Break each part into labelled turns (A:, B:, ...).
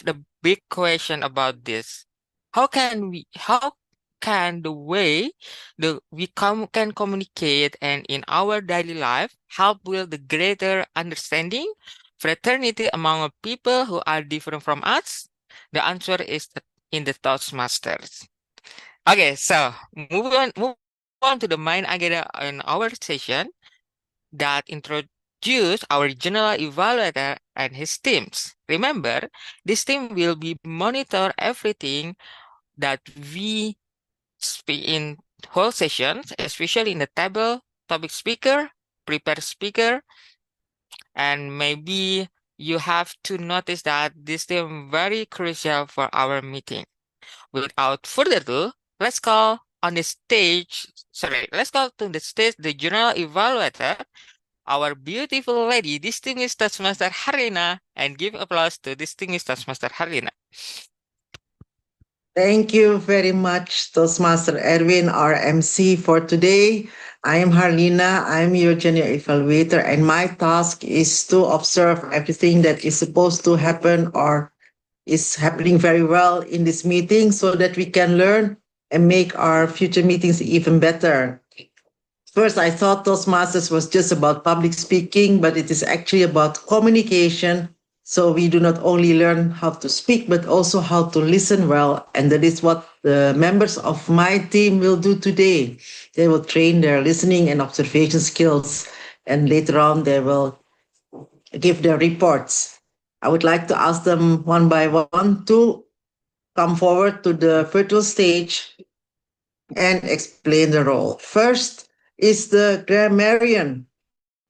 A: the big question about this. How can the way can communicate and in our daily life help build the greater understanding, fraternity among people who are different from us? The answer is in the Toastmasters. Okay, so move on to the main agenda in our session that introduce our general evaluator and his teams. Remember, this team will be monitor everything that we speak in whole sessions, especially in the table, topic speaker, prepare speaker, and maybe you have to notice that this team very crucial for our meeting. Without further ado, let's call to the stage the general evaluator, our beautiful lady, distinguished Toastmaster Harina, and give applause to distinguished Toastmaster Harina.
B: Thank you very much, Toastmaster Edwin, our MC for today. I am Harlina. I'm your junior evaluator, and my task is to observe everything that is supposed to happen or is happening very well in this meeting so that we can learn and make our future meetings even better. First, I thought Toastmasters was just about public speaking, but it is actually about communication. So we do not only learn how to speak, but also how to listen well. And that is what the members of my team will do today. They will train their listening and observation skills. And later on, they will give their reports. I would like to ask them one by one to come forward to the virtual stage and explain the role. First is the grammarian,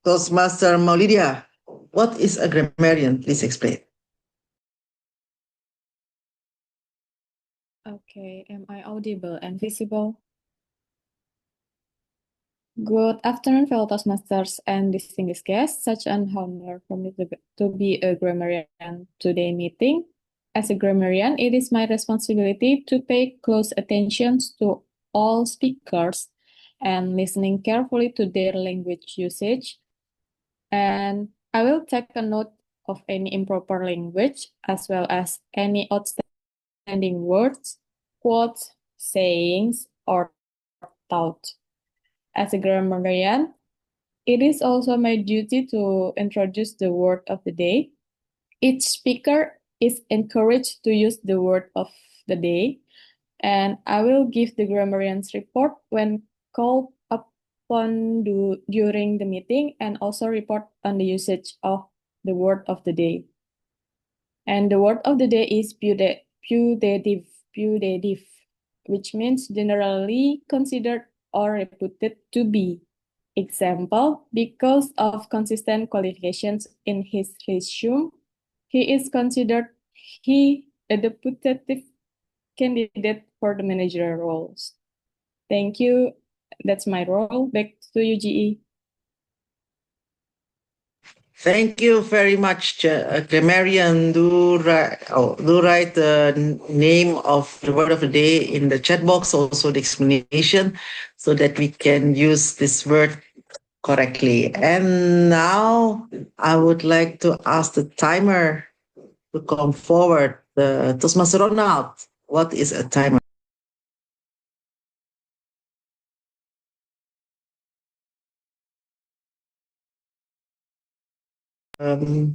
B: Toastmaster Maulidia. What is a grammarian? Please explain.
C: Okay, am I audible and visible? Good afternoon, fellow Toastmasters and distinguished guests. Such an honor for me to be a grammarian today meeting. As a grammarian, it is my responsibility to pay close attention to all speakers and listening carefully to their language usage. And I will take a note of any improper language as well as any outstanding words, quotes, sayings, or thought. As a grammarian, it is also my duty to introduce the word of the day. Each speaker is encouraged to use the word of the day, and I will give the grammarian's report when called upon during the meeting and also report on the usage of the word of the day. And the word of the day is putative, which means generally considered or reputed to be. Example, because of consistent qualifications in his resume, he is considered a deputative candidate for the managerial roles. Thank you. That's my role. Back to you, GE.
B: Thank you very much, Grammarian. Do write the name of the word of the day in the chat box, also the explanation, so that we can use this word correctly. And now I would like to ask the timer to come forward. Toastmaster Ronald, what is a timer?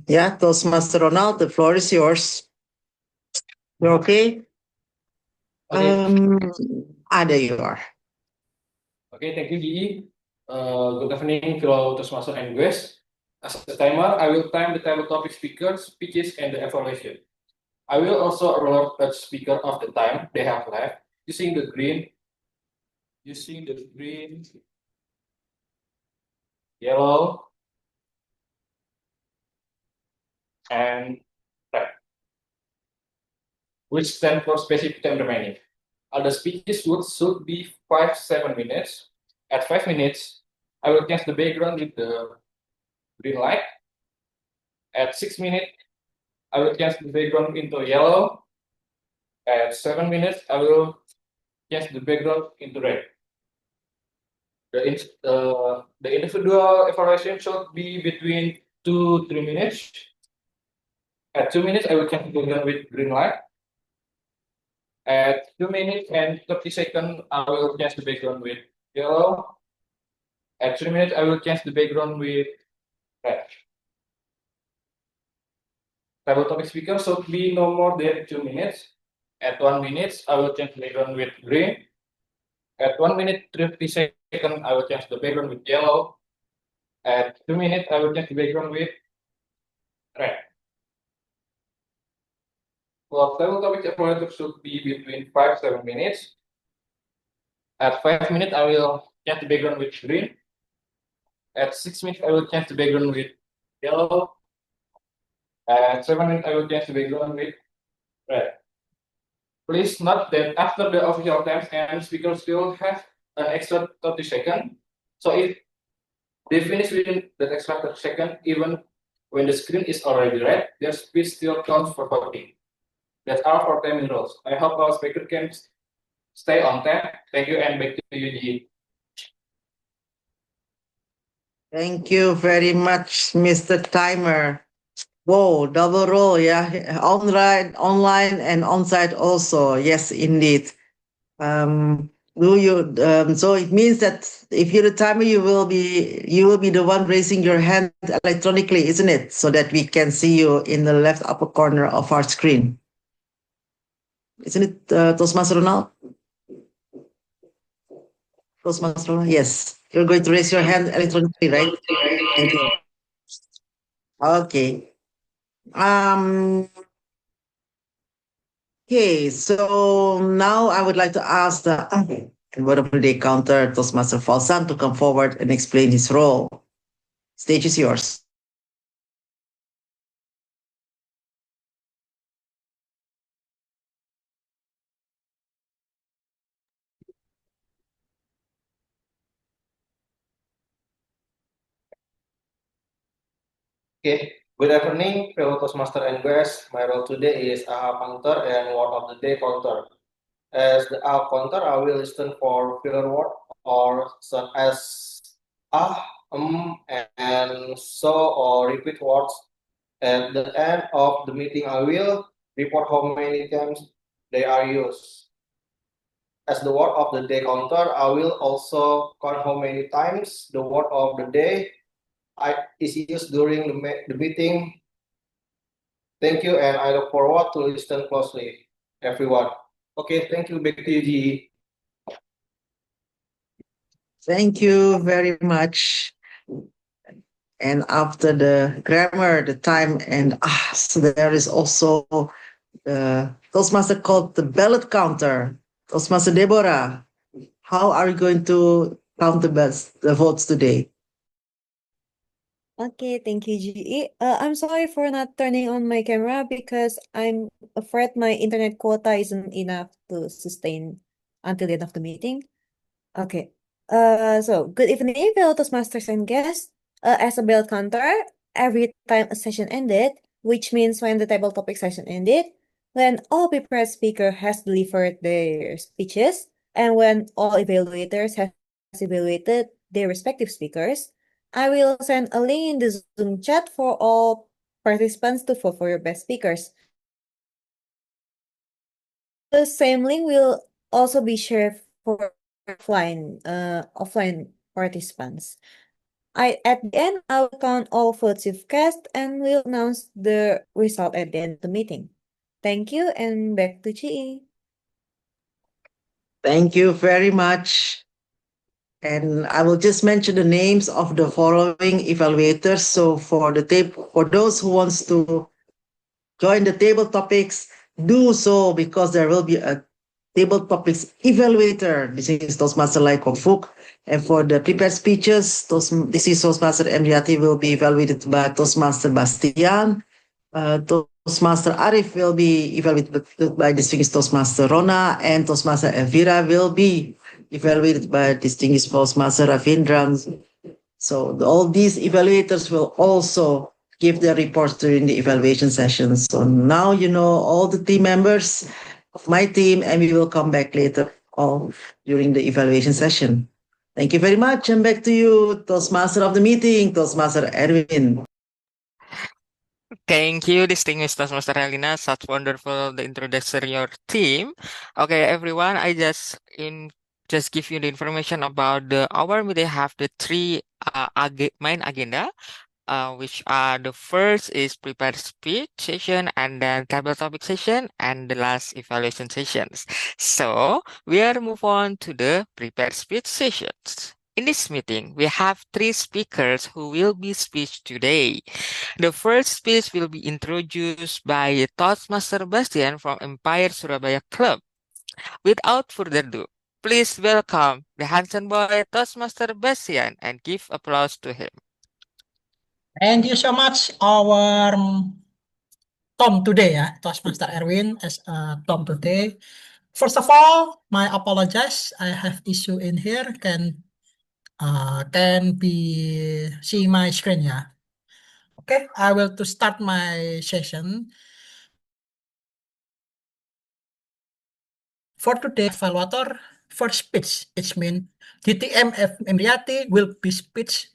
B: Yeah, Toastmaster Ronald, the floor is yours. You're okay? There you are.
D: Okay, thank you, GE. Good evening, fellow Toastmaster and guests. As a timer, I will time the table topic speakers, speeches, and the evaluation. I will also alert each speaker of the time they have left using the green, yellow, and red, which stand for specific time remaining. All the speeches should be 5 to 7 minutes. At 5 minutes, I will change the background with the green light. At 6 minutes, I will change the background into yellow. At 7 minutes, I will change the background into red. The individual evaluation should be between 2 to 3 minutes. At 2 minutes, I will change the background with green light. At 2 minutes and 30 seconds, I will change the background with yellow. At 3 minutes, I will change the background with red. Table topic speaker should be no more than 2 minutes. At 1 minute, I will change the background with green. At 1 minute 30 seconds, I will change the background with yellow. At 2 minutes, I will change the background with red. For table topic evaluator should be between 5-7 minutes. At 5 minutes, I will change the background with green. At 6 minutes, I will change the background with yellow. At 7 minutes, I will change the background with red. Please note that after the official times and speakers still have an extra 30 seconds. So if they finish within that extra 30 seconds, even when the screen is already red, their speed still counts for voting. That's all for timing rules. I hope our speaker can stay on time. Thank you, and back to you, Ji.
B: Thank you very much, Mr. Timer. Whoa, double role, yeah. Online and on-site also. Yes, indeed. So it means that if you're the timer, you will be the one raising your hand electronically, isn't it? So that we can see you in the left upper corner of our screen. Isn't it, Toastmaster Ronald? Toastmaster Ronald? Yes. You're going to raise your hand electronically, right? Thank you. Okay. Okay, so now I would like to ask the word of the day counter, Toastmaster Falsan, to come forward and explain his role. Stage is yours.
E: Okay, good evening, fellow Toastmaster and guests. My role today is AHA counter and word of the day counter. As the AHA counter, I will listen for filler word or such as ah, and so or repeat words. At the end of the meeting, I will report how many times they are used. As the word of the day counter, I will also count how many times the word of the day is used during the meeting. Thank you, and I look forward to listen closely, everyone. Okay, thank you. Back to you, GE.
B: Thank you very much. And after the grammar, the time, and so there is also the Toastmaster called the ballot counter. Toastmaster Deborah, how are you going to count the votes today?
F: Okay, thank you, GE. I'm sorry for not turning on my camera because I'm afraid my internet quota isn't enough to sustain until the end of the meeting. Okay. So good evening, fellow Toastmasters and guests. As a bell counter, every time a session ended, which means when the table topic session ended, when all prepared speaker has delivered their speeches, and when all evaluators have evaluated their respective speakers, I will send a link in the Zoom chat for all participants to vote for your best speakers. The same link will also be shared for offline participants. At the end, I will count all votes you've cast and will announce the result at the end of the meeting. Thank you, and back to GE.
B: Thank you very much. And I will just mention the names of the following evaluators. So for those who wants to join the table topics, do so because there will be a table topics evaluator. This is Toastmaster Laiko Fuk. And for the prepared speeches, this is Toastmaster Emriati will be evaluated by Toastmaster Bastian. Toastmaster Arif will be evaluated by distinguished Toastmaster Rona, and Toastmaster Elvira will be evaluated by distinguished Toastmaster Ravindran. So all these evaluators will also give their reports during the evaluation sessions. So now you know all the team members of my team, and we will come back later all during the evaluation session. Thank you very much, and back to you, Toastmaster of the meeting, Toastmaster Erwin.
A: Thank you, distinguished Toastmaster Helena. Such wonderful the introduction your team. Okay, everyone, just give you the information about the our meeting have the three main agenda. Which are the first is prepared speech session, and then table topic session, and the last evaluation sessions. So we are move on to the prepared speech sessions. In this meeting, we have three speakers who will be speech today. The first speech will be introduced by Toastmaster Bastian from Empire Surabaya Club. Without further ado, please welcome the handsome boy Toastmaster Bastian and give applause to him.
G: Thank you so much, our Tom today, Toastmaster Erwin as Tom today. First of all, my apologize. I have issue in here. Can be see my screen, yeah. Okay, I will to start my session. For today, evaluator for speech. It means DTM Emriati will be speech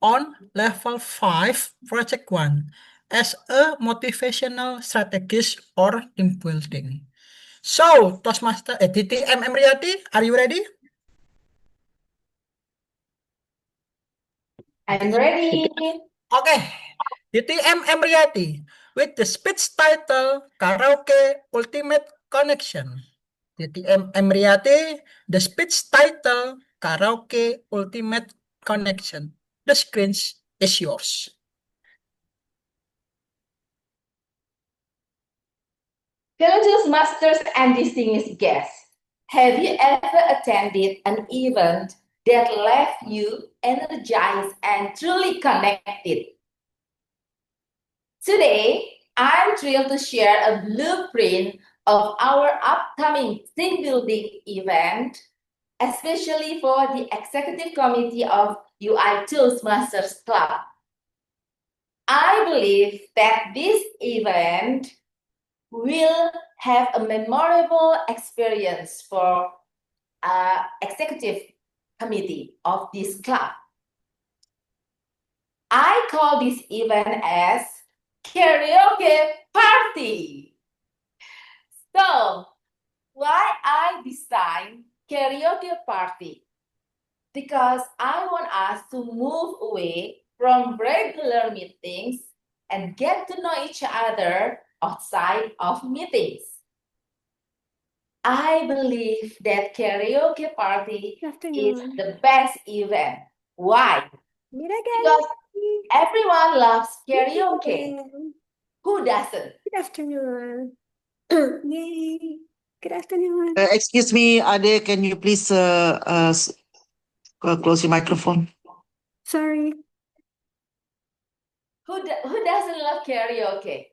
G: on level 5, project 1 as a motivational strategist or team building. So, Toastmaster DTM Emriati, are you ready?
H: I'm ready.
G: Okay. DTM Emriati with the speech title Karaoke Ultimate Connection. DTM Emriati, the speech title Karaoke Ultimate Connection. The screen is yours.
H: Fellow Toastmasters and distinguished guests, have you ever attended an event that left you energized and truly connected? Today, I'm thrilled to share a blueprint of our upcoming team building event, especially for the executive committee of UI Toastmasters Club. I believe that this event will have a memorable experience for executive committee of this club. I call this event as karaoke party. So, why I designed karaoke party? Because I want us to move away from regular meetings and get to know each other outside of meetings. I believe that karaoke party is the best event. Why? Because everyone loves karaoke. Who doesn't?
F: Good afternoon. Yay. Good afternoon.
B: Excuse me, Ade, can you please close your microphone?
F: Sorry.
H: Who doesn't love karaoke?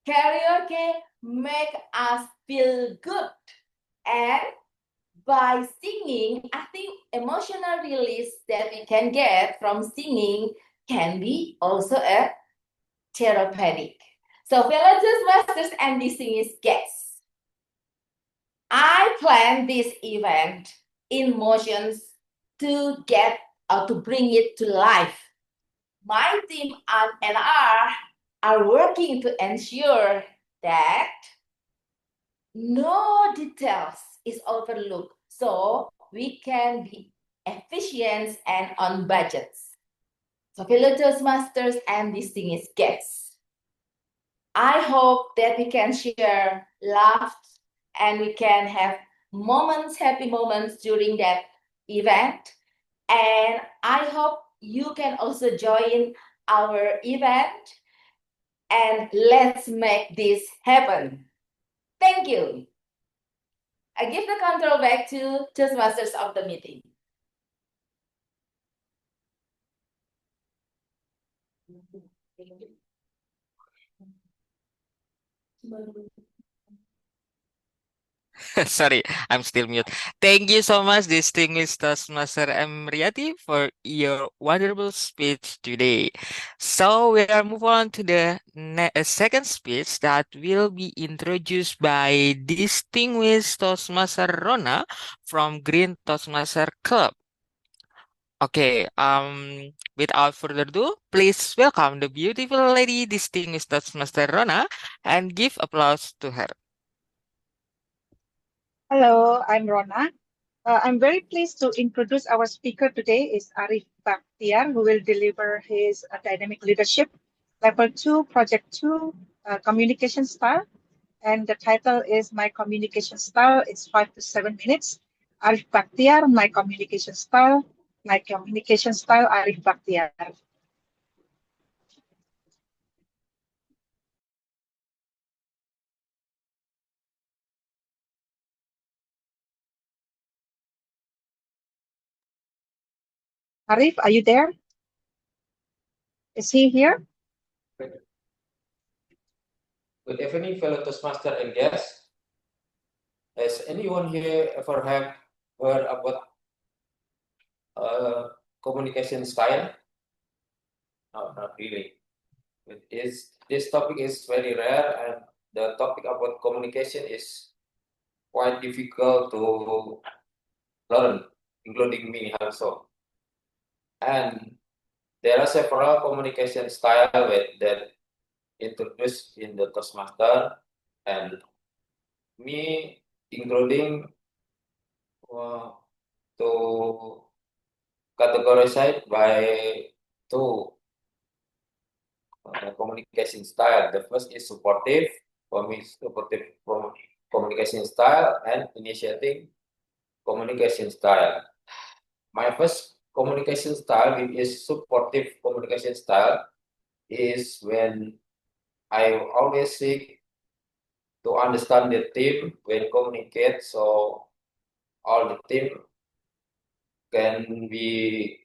H: Karaoke make us feel good. And by singing, I think emotional release that we can get from singing can be also a therapeutic. So fellow Toastmasters and distinguished guests, I plan this event in motions to get or to bring it to life. My team and I are working to ensure that no details is overlooked so we can be efficient and on budgets. So fellow Toastmasters and distinguished guests, I hope that we can share laughs and we can have moments, happy moments during that event. And I hope you can also join our event and let's make this happen. Thank you. I give the control back to Toastmasters of the meeting.
A: Sorry, I'm still mute. Thank you so much, distinguished Toastmaster Emriati, for your wonderful speech today. So we are move on to the second speech that will be introduced by distinguished Toastmaster Rona from Green Toastmaster Club. Okay, without further ado, please welcome the beautiful lady, distinguished Toastmaster Rona, and give applause to her.
I: Hello, I'm Rona. I'm very pleased to introduce our speaker today is Arif Bakhtiar, who will deliver his dynamic leadership level 2, project 2, communication style. And the title is My Communication Style. It's 5 to 7 minutes. Arif Bakhtiar, My Communication Style. My Communication Style, Arif Bakhtiar. Arif, are you there? Is he here?
E: Good evening, fellow Toastmaster and guests. Has anyone here ever have heard about communication style? No, not really. This topic is very rare, and the topic about communication is quite difficult to learn, including me also. And there are several communication styles that introduced in the Toastmaster, and me including to categorize by two communication style. The first is supportive, for me, supportive communication style, and initiating communication style. My first communication style, which is supportive communication style, is when I always seek to understand the team when communicate, so all the team can be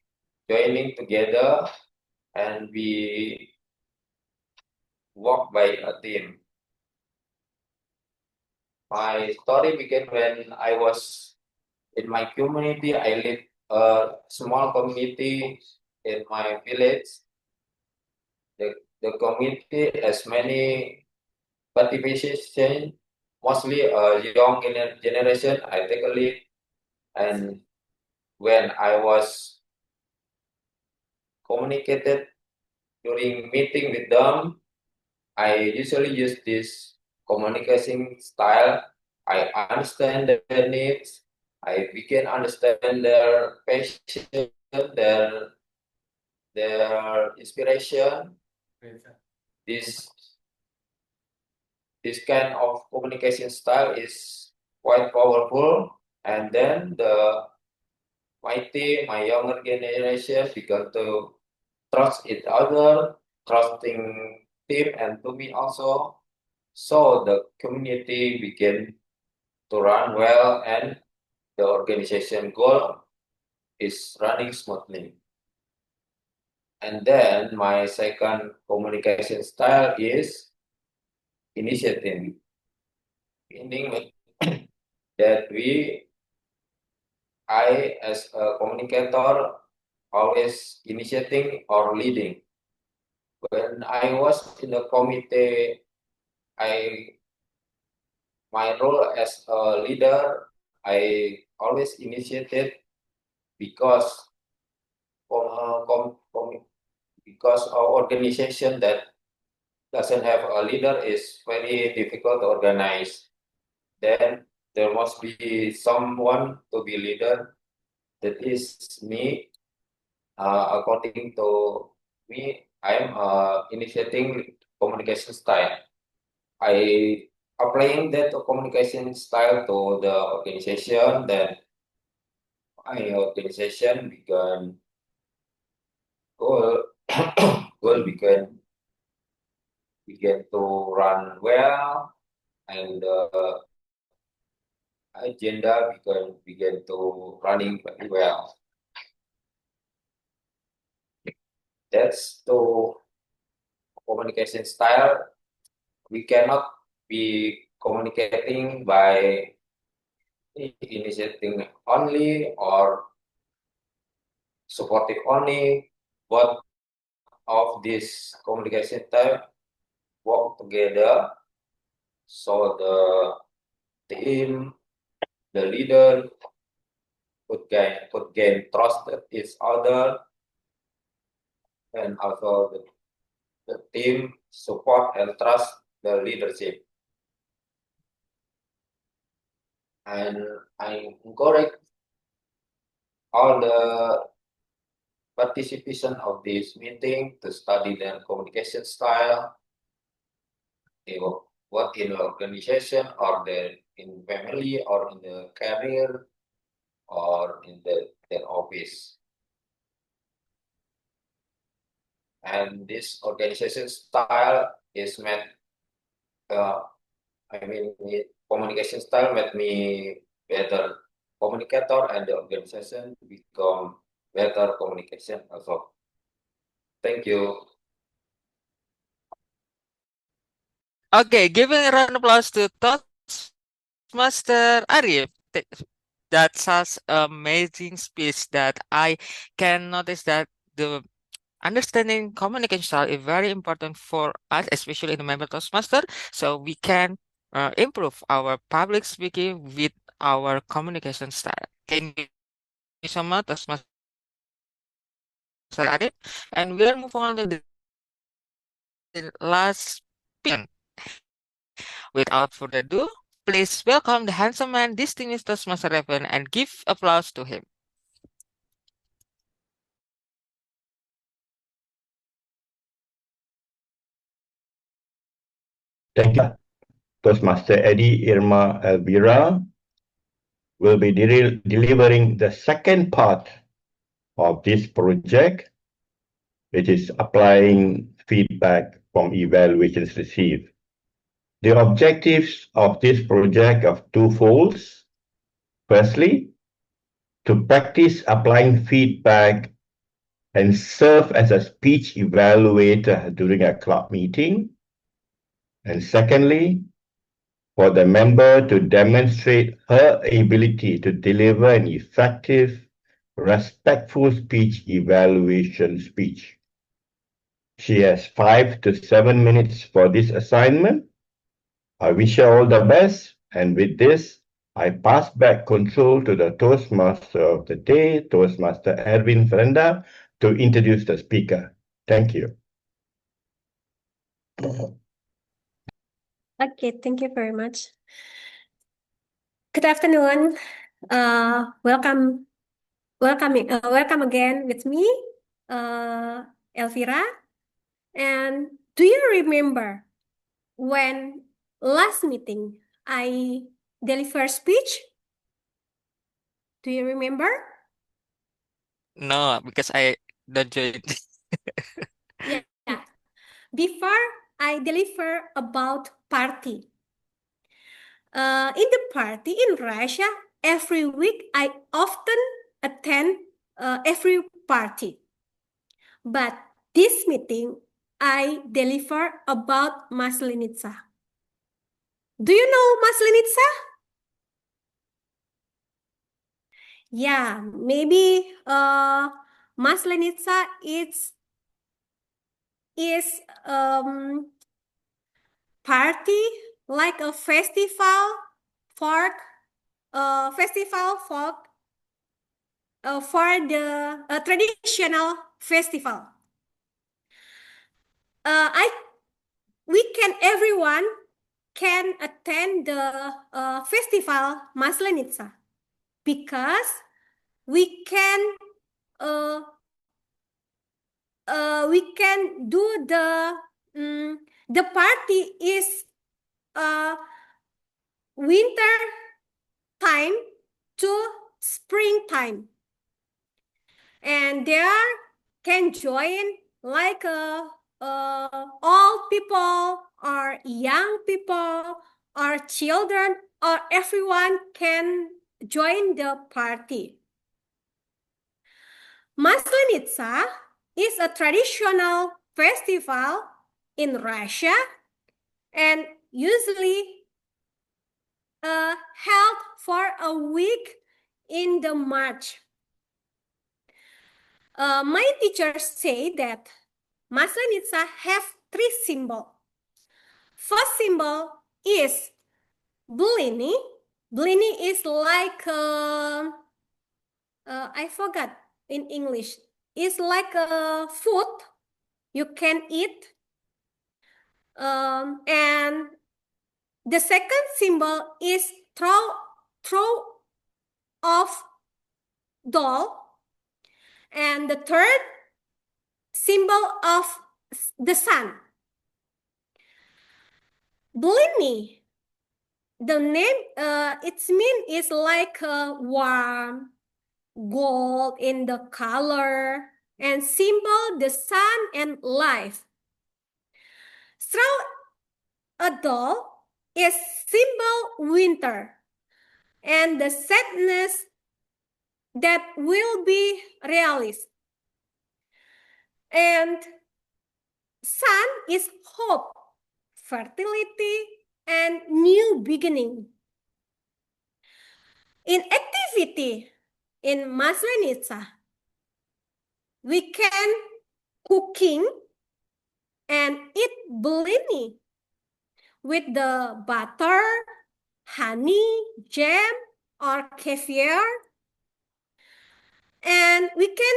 E: joining together and we work by a team. My story began when I was in my community. I live a small community in my village. The community has many participation, mostly a young generation. I take a lead, and when I was communicated during meeting with them, I usually use this communication style. I understand their needs. I begin understand their passion, their inspiration. This this kind of communication style is quite powerful. And then my team, my younger generation, began to trust each other, trusting team and to me also. So the community began to run well and the organization goal is running smoothly. And then my second communication style is initiating, meaning that I as a communicator always initiating or leading. When I was in the committee, my role as a leader, I always initiated because because our organization that doesn't have a leader is very difficult to organize. Then there must be someone to be leader. That is me. According to me, I'm initiating communication style. I applying that communication style to the organization. Then my organization began goal goal began to run well, and agenda began to running very well. That's the communication style. We cannot be communicating by initiating only or supportive only. Both of this communication type work together. So the team, the leader,
J: could gain trust each other, and also the team support and trust the leadership. And I encourage all the participation of this meeting to study their communication style, what in the organization or in family or in the career or in their office. And this organization style is meant, communication style made me better communicator and the organization become better communication also. Thank you.
A: Okay, giving a round of applause to Toastmaster Arif. That's such amazing speech that I can notice that the understanding communication style is very important for us, especially in the member Toastmaster, so we can improve our public speaking with our communication style. Thank you so much, Toastmaster Arif. And we'll move on to the last speaker. Without further ado, please welcome the handsome man, distinguished Toastmaster Revan, and give applause to him.
K: Thank you. Toastmaster Eddie Irma Elvira will be delivering the second part of this project, which is applying feedback from evaluations received. The objectives of this project are twofold. Firstly, to practice applying feedback and serve as a speech evaluator during a club meeting. And secondly, for the member to demonstrate her ability to deliver an effective, respectful speech evaluation speech. She has 5 to 7 minutes for this assignment. I wish her all the best, and with this, I pass back control to the Toastmaster of the day, Toastmaster Erwin Ferenda, to introduce the speaker. Thank you.
L: Okay, thank you very much. Good afternoon. Welcome again with me, Elvira. And do you remember when last meeting I delivered speech? Do you remember?
A: No, because I don't join.
L: Yeah. Before I deliver about party. In the party in Russia, every week I often attend every party. But this meeting, I deliver about Maslenitsa. Do you know Maslenitsa? Yeah, maybe Maslenitsa is party like a festival for for the traditional festival. Everyone can attend the festival Maslenitsa because we can do the party is winter time to springtime, and there can join like old people or young people or children, or everyone can join the party. Maslenitsa is a traditional festival in Russia and usually held for a week in the March. My teachers say that Maslenitsa have 3 symbols. First symbol is Blini. Blini is like I forgot in English. It's like a food you can eat. And the second symbol is throw of doll. And the third symbol of the sun. Blini. The name, its mean is like warm, gold in the color, and symbol the sun and life. Straw a doll is symbol winter and the sadness that will be realized. And sun is hope, fertility, and new beginning. In activity in Maslenitsa, we can cooking and eat blini with the butter, honey, jam, or kefir. And we can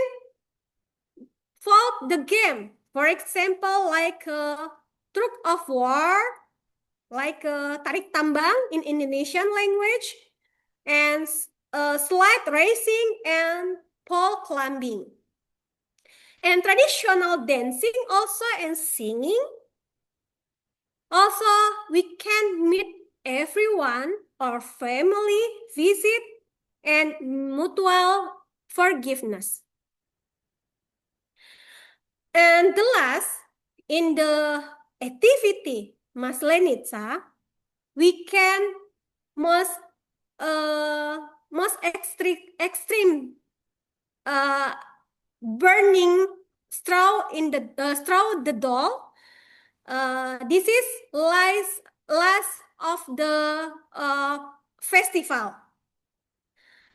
L: follow the game. For example, like truck of war, like tarik tambang in Indonesian language, and slide racing and pole climbing. And traditional dancing also and singing. Also, we can meet everyone or family, visit, and mutual forgiveness. And the last, in the activity Maslenitsa, we can most extreme burning straw in the straw the doll. This is last of the festival.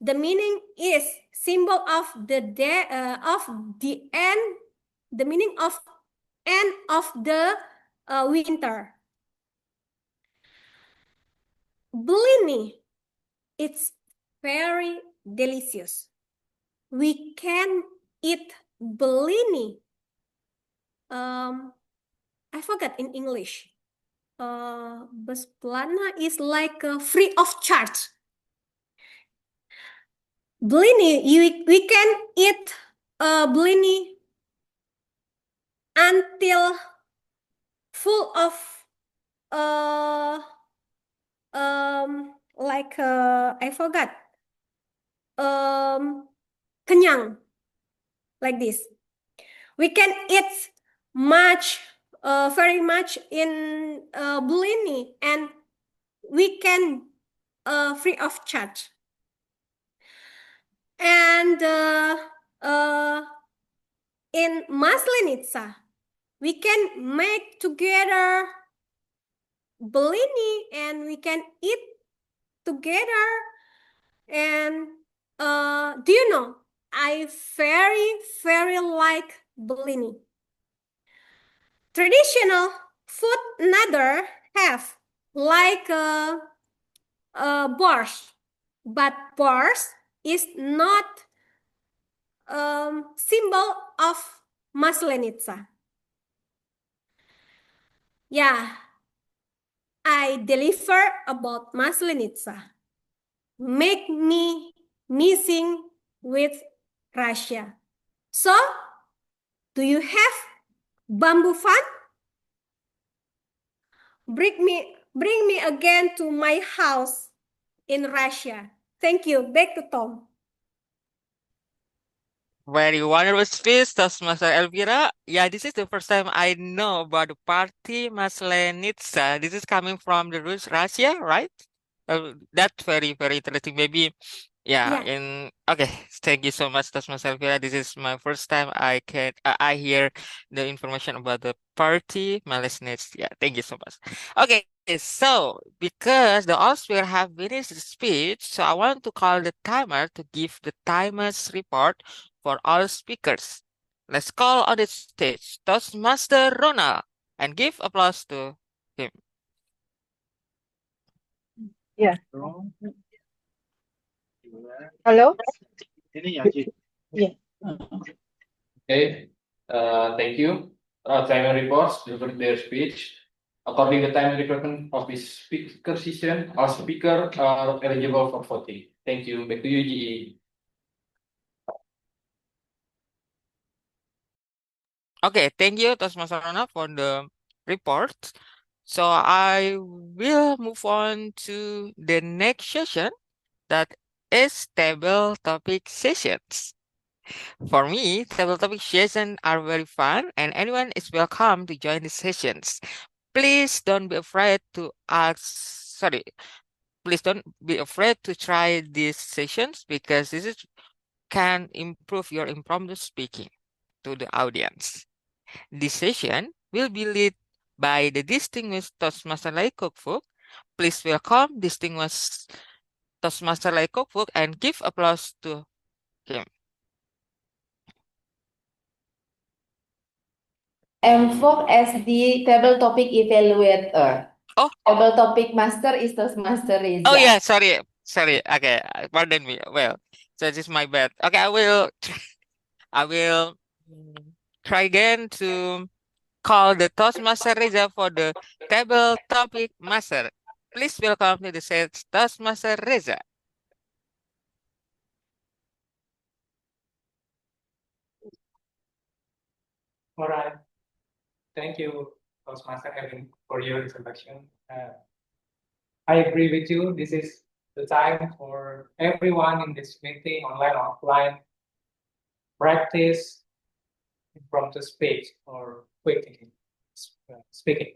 L: The meaning is symbol of the day of the end. The meaning of end of the winter. Blini, it's very delicious. We can eat blini. I forgot in English. Besplana is like free of charge. Blini, we can eat blini until full of like I forgot kenyang, like this. We can eat much, very much in blini, and we can free of charge. And in Maslenitsa, we can make together blini and we can eat together. And do you know, I very like blini. Traditional food another have like borscht, but borscht is not symbol of Maslenitsa. Yeah, I deliver about Maslenitsa. Make me missing with Russia. So, do you have bamboo fun? Bring me again to my house in Russia. Thank you. Back to Tom.
A: Very wonderful speech, Toastmaster Elvira. Yeah, this is the first time I know about the party Maslenitsa. This is coming from the Russia, right? That's very interesting. Maybe, yeah.
L: Yeah.
A: Okay. Thank you so much, Toastmaster Elvira. This is my first time I hear the information about the party Maslenitsa. Yeah, thank you so much. Okay, so because the all speakers have finished the speech, so I want to call the timer to give the timer's report for all speakers. Let's call on the stage Toastmaster Ronald and give applause to him.
I: Yeah. Hello. Yeah.
D: Okay, thank you. Time reports delivered their speech. According to the time requirement of this speaker session, our speaker are eligible for voting. Thank you. Back to you, GE.
A: Okay, thank you, Toastmaster Rona, for the report. So I will move on to the next session, that is table topic sessions. For me, table topic sessions are very fun and anyone is welcome to join the sessions. Please don't be afraid to please don't be afraid to try these sessions because can improve your impromptu speaking to the audience. This session will be led by the distinguished Toastmaster Lai Kokfuk. Please welcome distinguished Toastmaster Lai Kokfuk and give applause to him.
H: Folk as the table topic evaluator.
A: Oh,
H: Table topic master is Toastmaster Reza.
A: oh yeah, sorry. Okay, pardon me. Well, so this is my bad. Okay, I will try again to call the Toastmaster Reza for the table topic master. Please welcome to the set Toastmaster Reza.
D: All right. Thank you, Toastmaster Evan, for your introduction. I agree with you. This is the time for everyone in this meeting, online or offline, practice impromptu speech or quick speaking.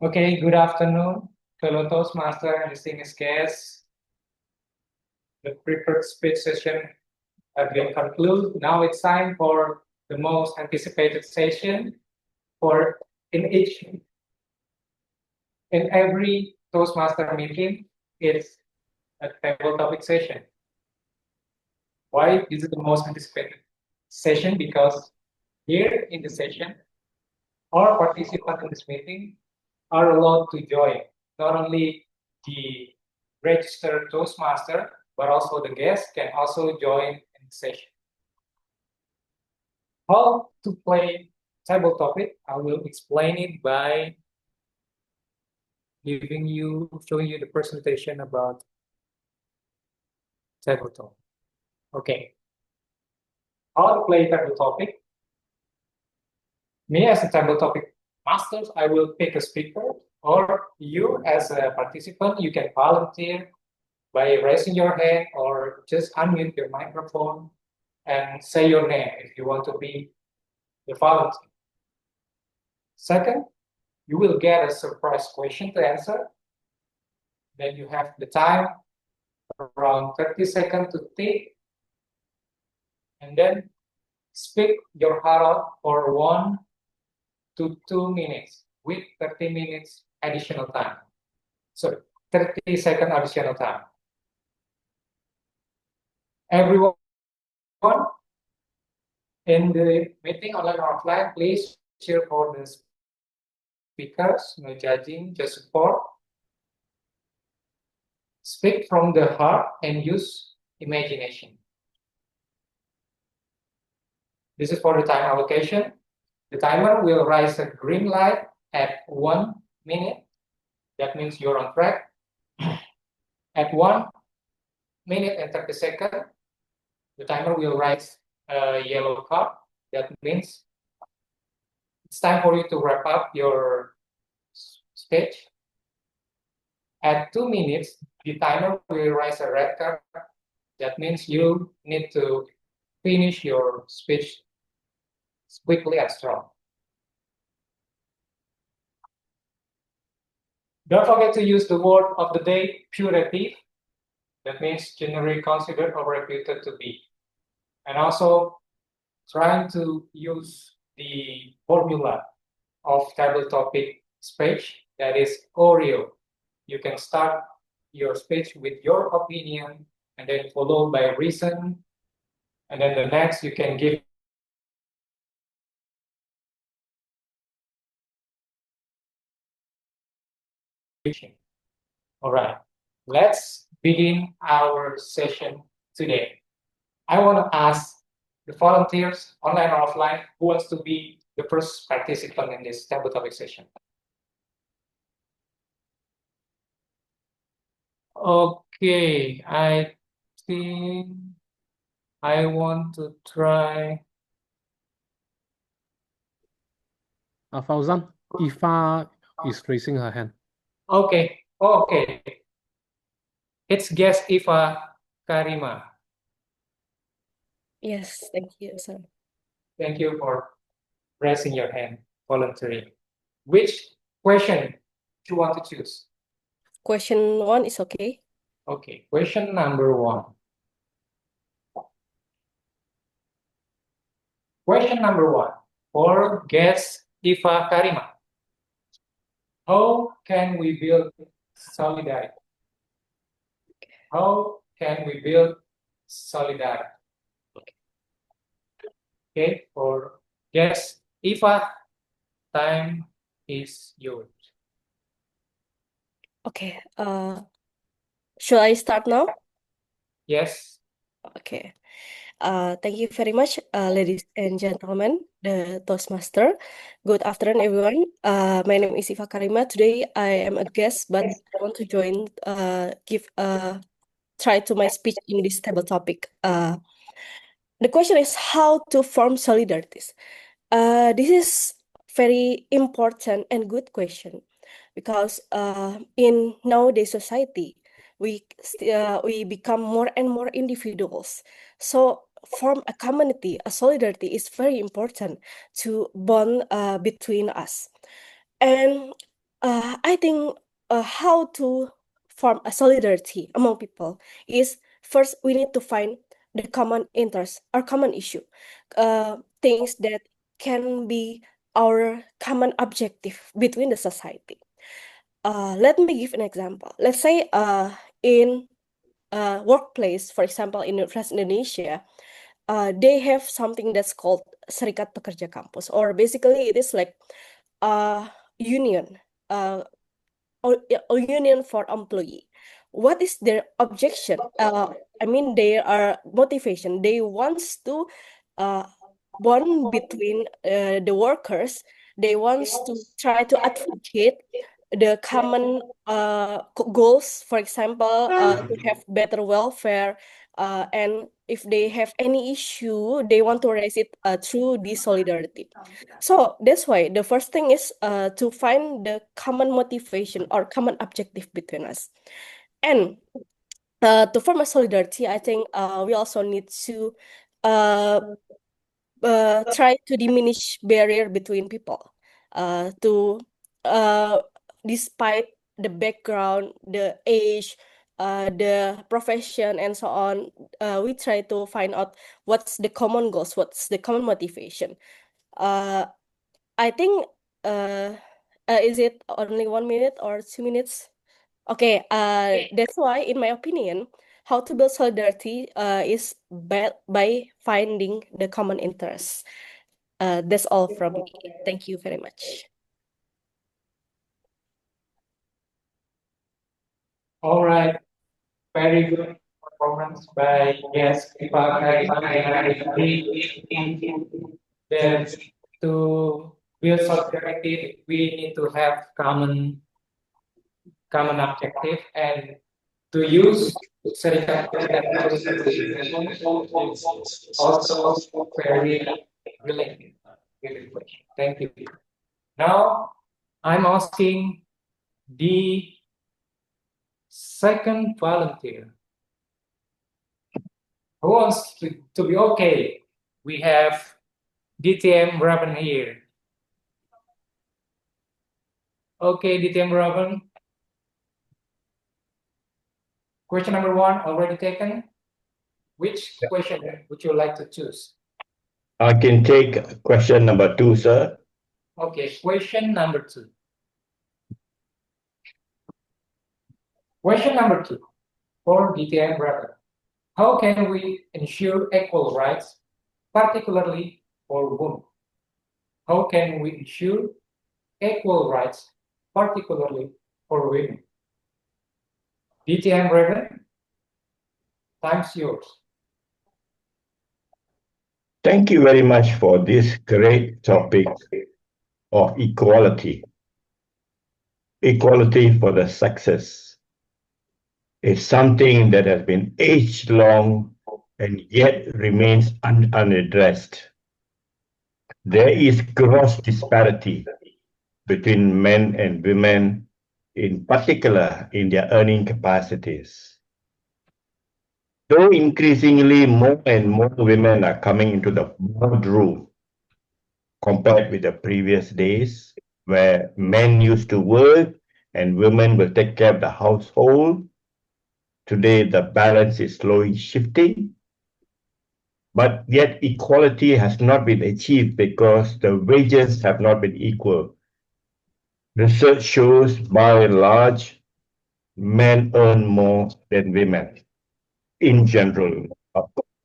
D: Okay, good afternoon, fellow Toastmaster and distinguished guests. The prepared speech session has been concluded. Now it's time for the most anticipated session for in every Toastmaster meeting, it's a table topic session. Why is it the most anticipated session? Because here in the session, all participants in this meeting are allowed to join, not only the registered Toastmaster, but also the guests can also join in the session. How to play table topic, I will explain it by showing you the presentation about table topic. Okay. How to play table topic? Me as a table topic masters, I will pick a speaker, or you as a participant, you can volunteer by raising your hand or just unmute your microphone and say your name if you want to be the volunteer. Second, you will get a surprise question to answer. Then you have the time around 30 seconds to think, and then speak your heart out for 1 to 2 minutes with 30 minutes additional time. So 30-second additional time. Everyone in the meeting, online or offline, please cheer for the speakers, no judging, just support. Speak from the heart and use imagination. This is for the time allocation. The timer will rise a green light at 1 minute. That means you're on track. At 1 minute and 30 seconds, the timer will rise a yellow card. That means it's time for you to wrap up your speech. At 2 minutes, the timer will rise a red card. That means you need to finish your speech quickly and strong. Don't forget to use the word of the day, putative. That means generally considered or reputed to be. And also trying to use the formula of table topic speech, that is Oreo. You can start your speech with your opinion and then followed by reason. And then the next you can give All right, let's begin our session today. I want to ask the volunteers, online or offline, who wants to be the first participant in this table topic session. Okay, I think I want to try.
M: Fauzan, Ifa is raising her hand.
D: Okay, okay. It's guest Ifa Karima.
N: Yes, thank you, sir.
D: Thank you for raising your hand, volunteering. Which question do you want to choose?
N: Question 1 is okay.
D: Okay, question number 1. Question number 1 for guest Ifa Karima. How can we build solidarity? How can we build solidarity? Okay, for guest Ifa, time is yours.
N: Okay, should I start now?
D: Yes.
N: Okay. Thank you very much, ladies and gentlemen, the Toastmaster. Good afternoon, everyone. My name is Ifa Karima. Today I am a guest, but I want to join, give try to my speech in this table topic. The question is how to form solidarities. This is very important and good question because in nowadays society we become more and more individuals. So form a community, a solidarity is very important to bond between us. And I think how to form a solidarity among people is first we need to find the common interest or common issue, things that can be our common objective between the society. Let me give an example. Let's say in workplace, for example, in Universitas Indonesia, they have something that's called Serikat Pekerja Kampus, or basically it is like a union, a union for employee. What is their objection? I mean, their motivation. They wants to bond between the workers. They wants to try to advocate the common goals. For example, to have better welfare, and if they have any issue, they want to raise it through this solidarity. So that's why the first thing is to find the common motivation or common objective between us. And to form a solidarity, I think we also need to uh, try to diminish barrier between people. To despite the background, the age, the profession, and so on, we try to find out what's the common goals, what's the common motivation. I think is it only 1 minute or 2 minutes? Okay, that's why, in my opinion, how to build solidarity is by finding the common interests. That's all from me. Thank you very much.
D: All right. Very good performance by guest Ifa Karima, and I agree that to build solidarity, we need to have common objective, and to use Serikat Pekerja is also very related. Thank you. Now I'm asking the second volunteer who wants to be okay. We have DTM Raven here. Okay, DTM Raven. Question number 1 already taken. Which question would you like to choose?
K: I can take question number 2, sir.
D: Okay, question number 2. Question number 2 for DTM Raven. How can we ensure equal rights, particularly for women? How can we ensure equal rights, particularly for women? DTM Raven, time's yours.
K: Thank you very much for this great topic of equality. Equality for the sexes is something that has been age-long and yet remains unaddressed. There is gross disparity between men and women, in particular in their earning capacities. Though increasingly more and more women are coming into the boardroom compared with the previous days, where men used to work and women will take care of the household. Today, the balance is slowly shifting, but yet equality has not been achieved because the wages have not been equal. Research shows, by and large, men earn more than women in general.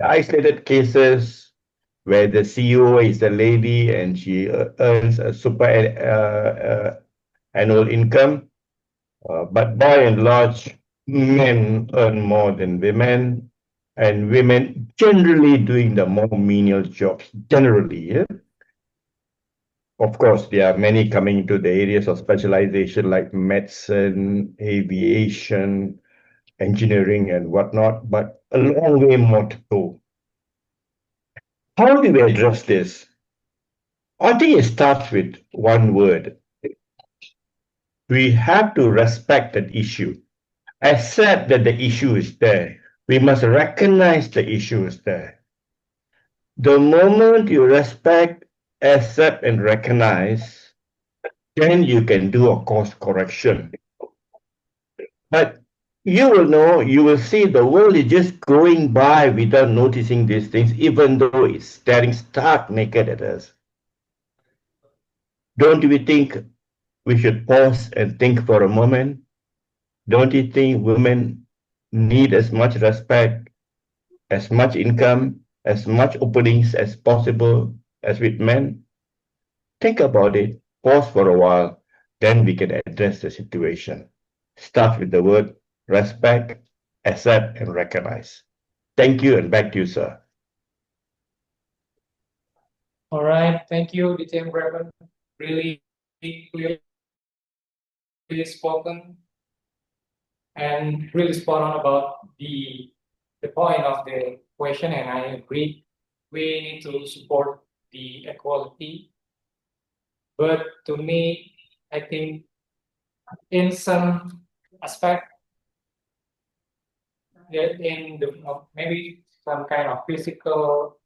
K: Isolated cases where the CEO is a lady and she earns a super annual income, but by and large, men earn more than women, and women generally doing the more menial jobs, generally. Yeah? Of course, there are many coming into the areas of specialization like medicine, aviation, engineering, and whatnot, but a long way more to go. How do we address this? I think it starts with one word. We have to respect that issue, accept that the issue is there. We must recognize the issue is there. The moment you respect, accept, and recognize, then you can do a course correction. But you will know, you will see the world is just going by without noticing these things, even though it's staring stark naked at us. Don't we think we should pause and think for a moment? Don't you think women need as much respect, as much income, as much openings as possible as with men? Think about it, pause for a while, then we can address the situation. Start with the word respect, accept, and recognize. Thank you, and back to you, sir.
D: All right, thank you, DTM Graben. Really clearly spoken and really spot on about the point of the question, and I agree. We need to support the equality. But to me, I think in some aspect, in the maybe some kind of physical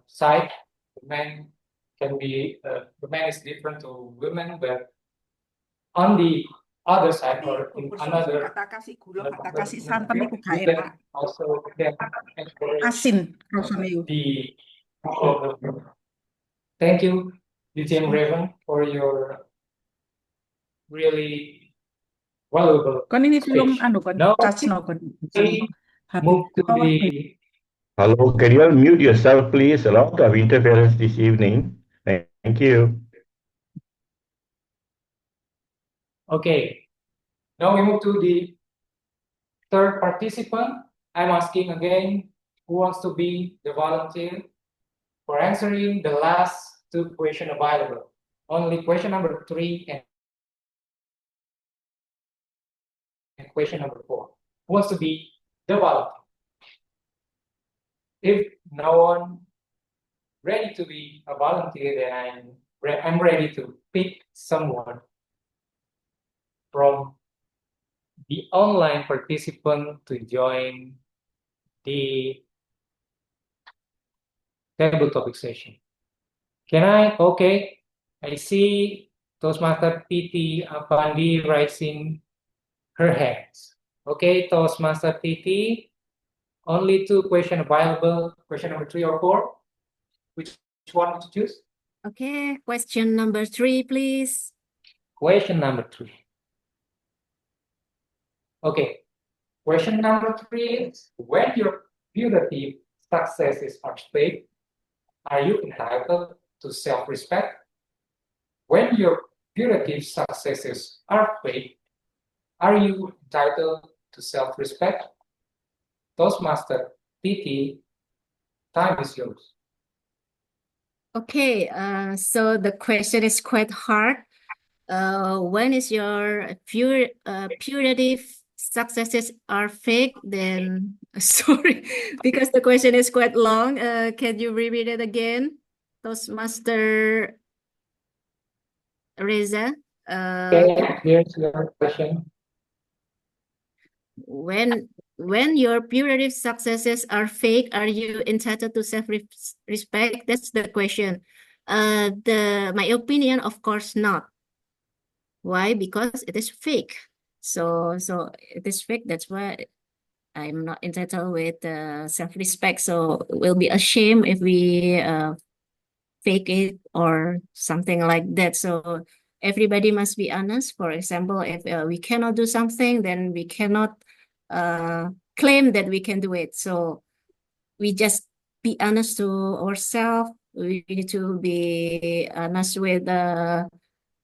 D: side, the man can be the man is different to women, but on the other side or in another
O: santan iku gak
D: we can
O: enak.
D: also encourage
O: Asin rasane yo.
D: the thank you, DTM Raven, for your really valuable
O: Kon ini film
D: speech.
O: anu kon
D: Now
O: touch no kon.
D: we move to the
K: Hello, can you all mute yourself, please? A lot of interference this evening. Thank you.
D: okay. Now we move to the third participant. I'm asking again, who wants to be the volunteer for answering the last two questions available? Only question number 3 and question number 4. Who wants to be the volunteer? If no one ready to be a volunteer, then I'm ready to pick someone from the online participant to join the table topic session. Can I? Okay. I see Toastmaster PT Apandi raising her hands. Okay, Toastmaster PT, only 2 questions available. Question number 3 or 4. Which one to choose?
L: Okay, question number 3, please.
D: Question number 3. Okay. Question number 3 is, when your putative successes are paid, are you entitled to self-respect? When your putative successes are paid, are you entitled to self-respect? Toastmaster PT, time is yours.
P: Okay, so the question is quite hard. When is your putative successes are fake? Then sorry, because the question is quite long. Can you repeat it again, Toastmaster Reza?
D: Here's your question.
P: When your putative successes are fake, are you entitled to self-respect? That's the question. My opinion, of course not. Why? Because it is fake. So it is fake. That's why I'm not entitled with self-respect. So it will be a shame if we fake it or something like that. So everybody must be honest. For example, if we cannot do something, then we cannot claim that we can do it. So we just be honest to ourselves. We need to be honest with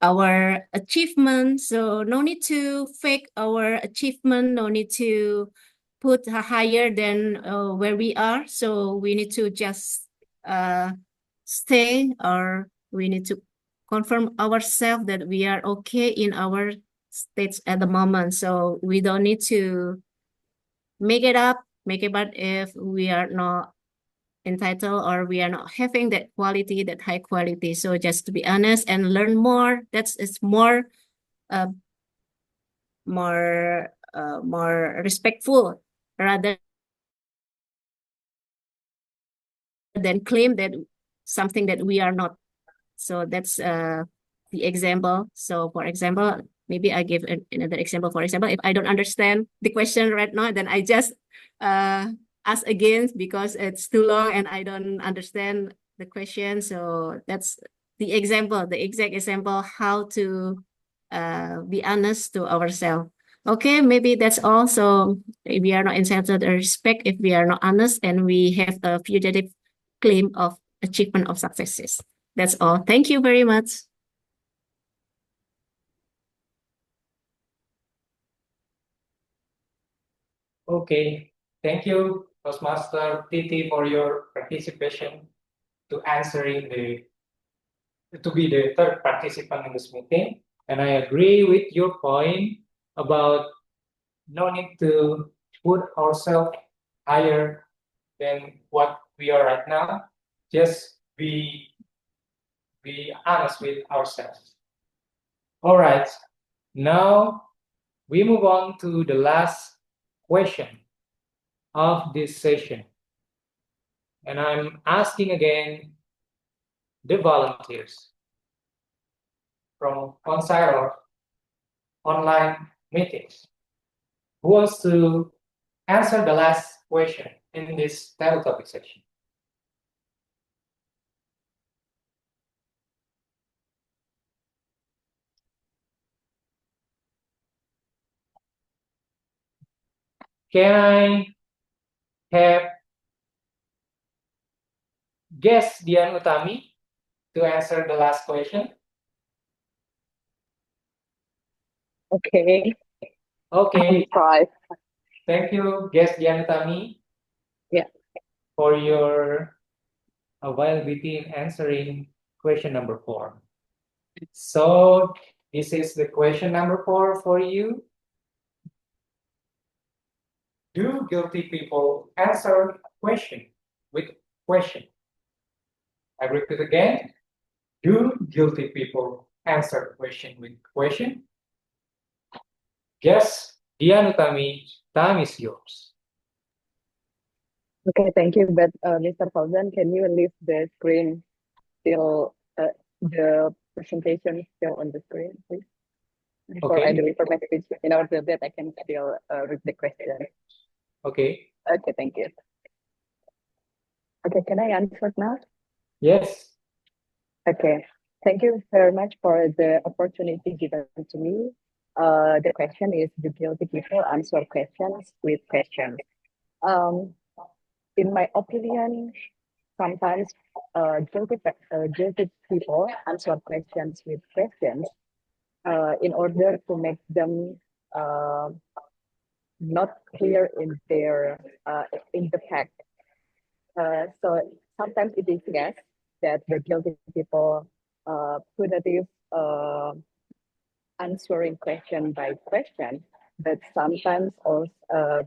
P: our achievement. So no need to fake our achievement. No need to put higher than where we are. So we need to just stay, or we need to confirm ourselves that we are okay in our states at the moment. So we don't need to make it up if we are not entitled or we are not having that quality, that high quality. So just to be honest and learn more. It's more more respectful rather than claim that something that we are not. So that's the example. So for example, maybe I give another example. For example, if I don't understand the question right now, then I just ask again because it's too long and I don't understand the question. So that's the example, the exact example, how to be honest to ourselves. Okay, maybe that's all. So if we are not entitled to respect if we are not honest and we have a fugitive claim of achievement of successes. That's all. Thank you very much.
D: Okay, thank you, Toastmaster Titi, for your participation to answering to be the third participant in this meeting. And I agree with your point about no need to put ourselves higher than what we are right now. Just be honest with ourselves. All right, now we move on to the last question of this session. And I'm asking again the volunteers from on-site or online meetings who wants to answer the last question in this title topic section. Can I have guest Dian Utami to answer the last question?
Q: Okay.
D: Okay.
Q: Try.
D: Thank you, guest Dian Utami.
Q: Yeah.
D: For your availability in answering question number 4. So this is the question number 4 for you. Do guilty people answer question with question? I repeat again. Do guilty people answer question with question? Yes, Dian Utami, time is yours.
Q: Okay, thank you. But Mr. Fauzan, can you leave the screen till the presentation still on the screen, please? Before I deliver my speech, in order that I can still read the question.
D: Okay.
Q: Okay, thank you. Okay, can I answer now?
D: Yes.
Q: Okay, thank you very much for the opportunity given to me. The question is, do guilty people answer questions with questions? In my opinion, sometimes guilty people answer questions with questions in order to make them not clear in the fact. So sometimes it is guessed that the guilty people punitive answering question by question, but sometimes also,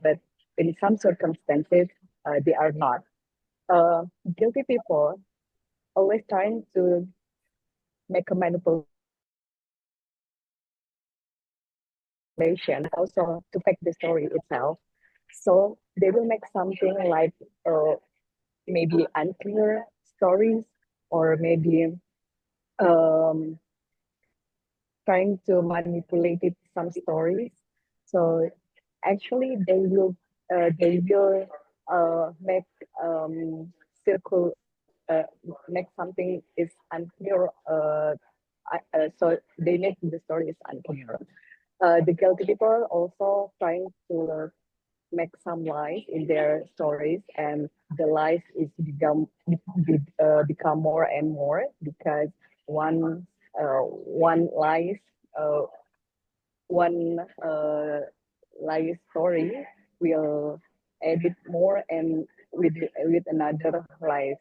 Q: but in some circumstances, they are not. Guilty people always trying to make a manipulation, also to fake the story itself. So they will make something like maybe unclear stories, or maybe um, trying to manipulate it, some stories. So actually, they will make circle make something is unclear. So they make the story is unclear. The guilty people also trying to make some lies in their stories, and the lies is become more and more, because one lies uh, one lie story will edit more and with another lies.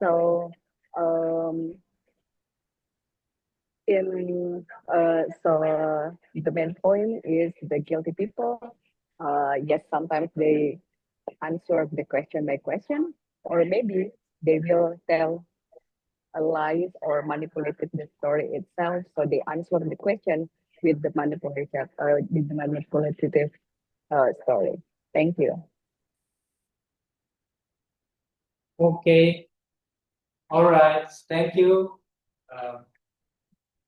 Q: So the main point is the guilty people. Yes, sometimes they answer the question by question, or maybe they will tell a lies or manipulated the story itself. So they answer the question with the manipulative story. Thank you.
D: Okay. All right. Thank you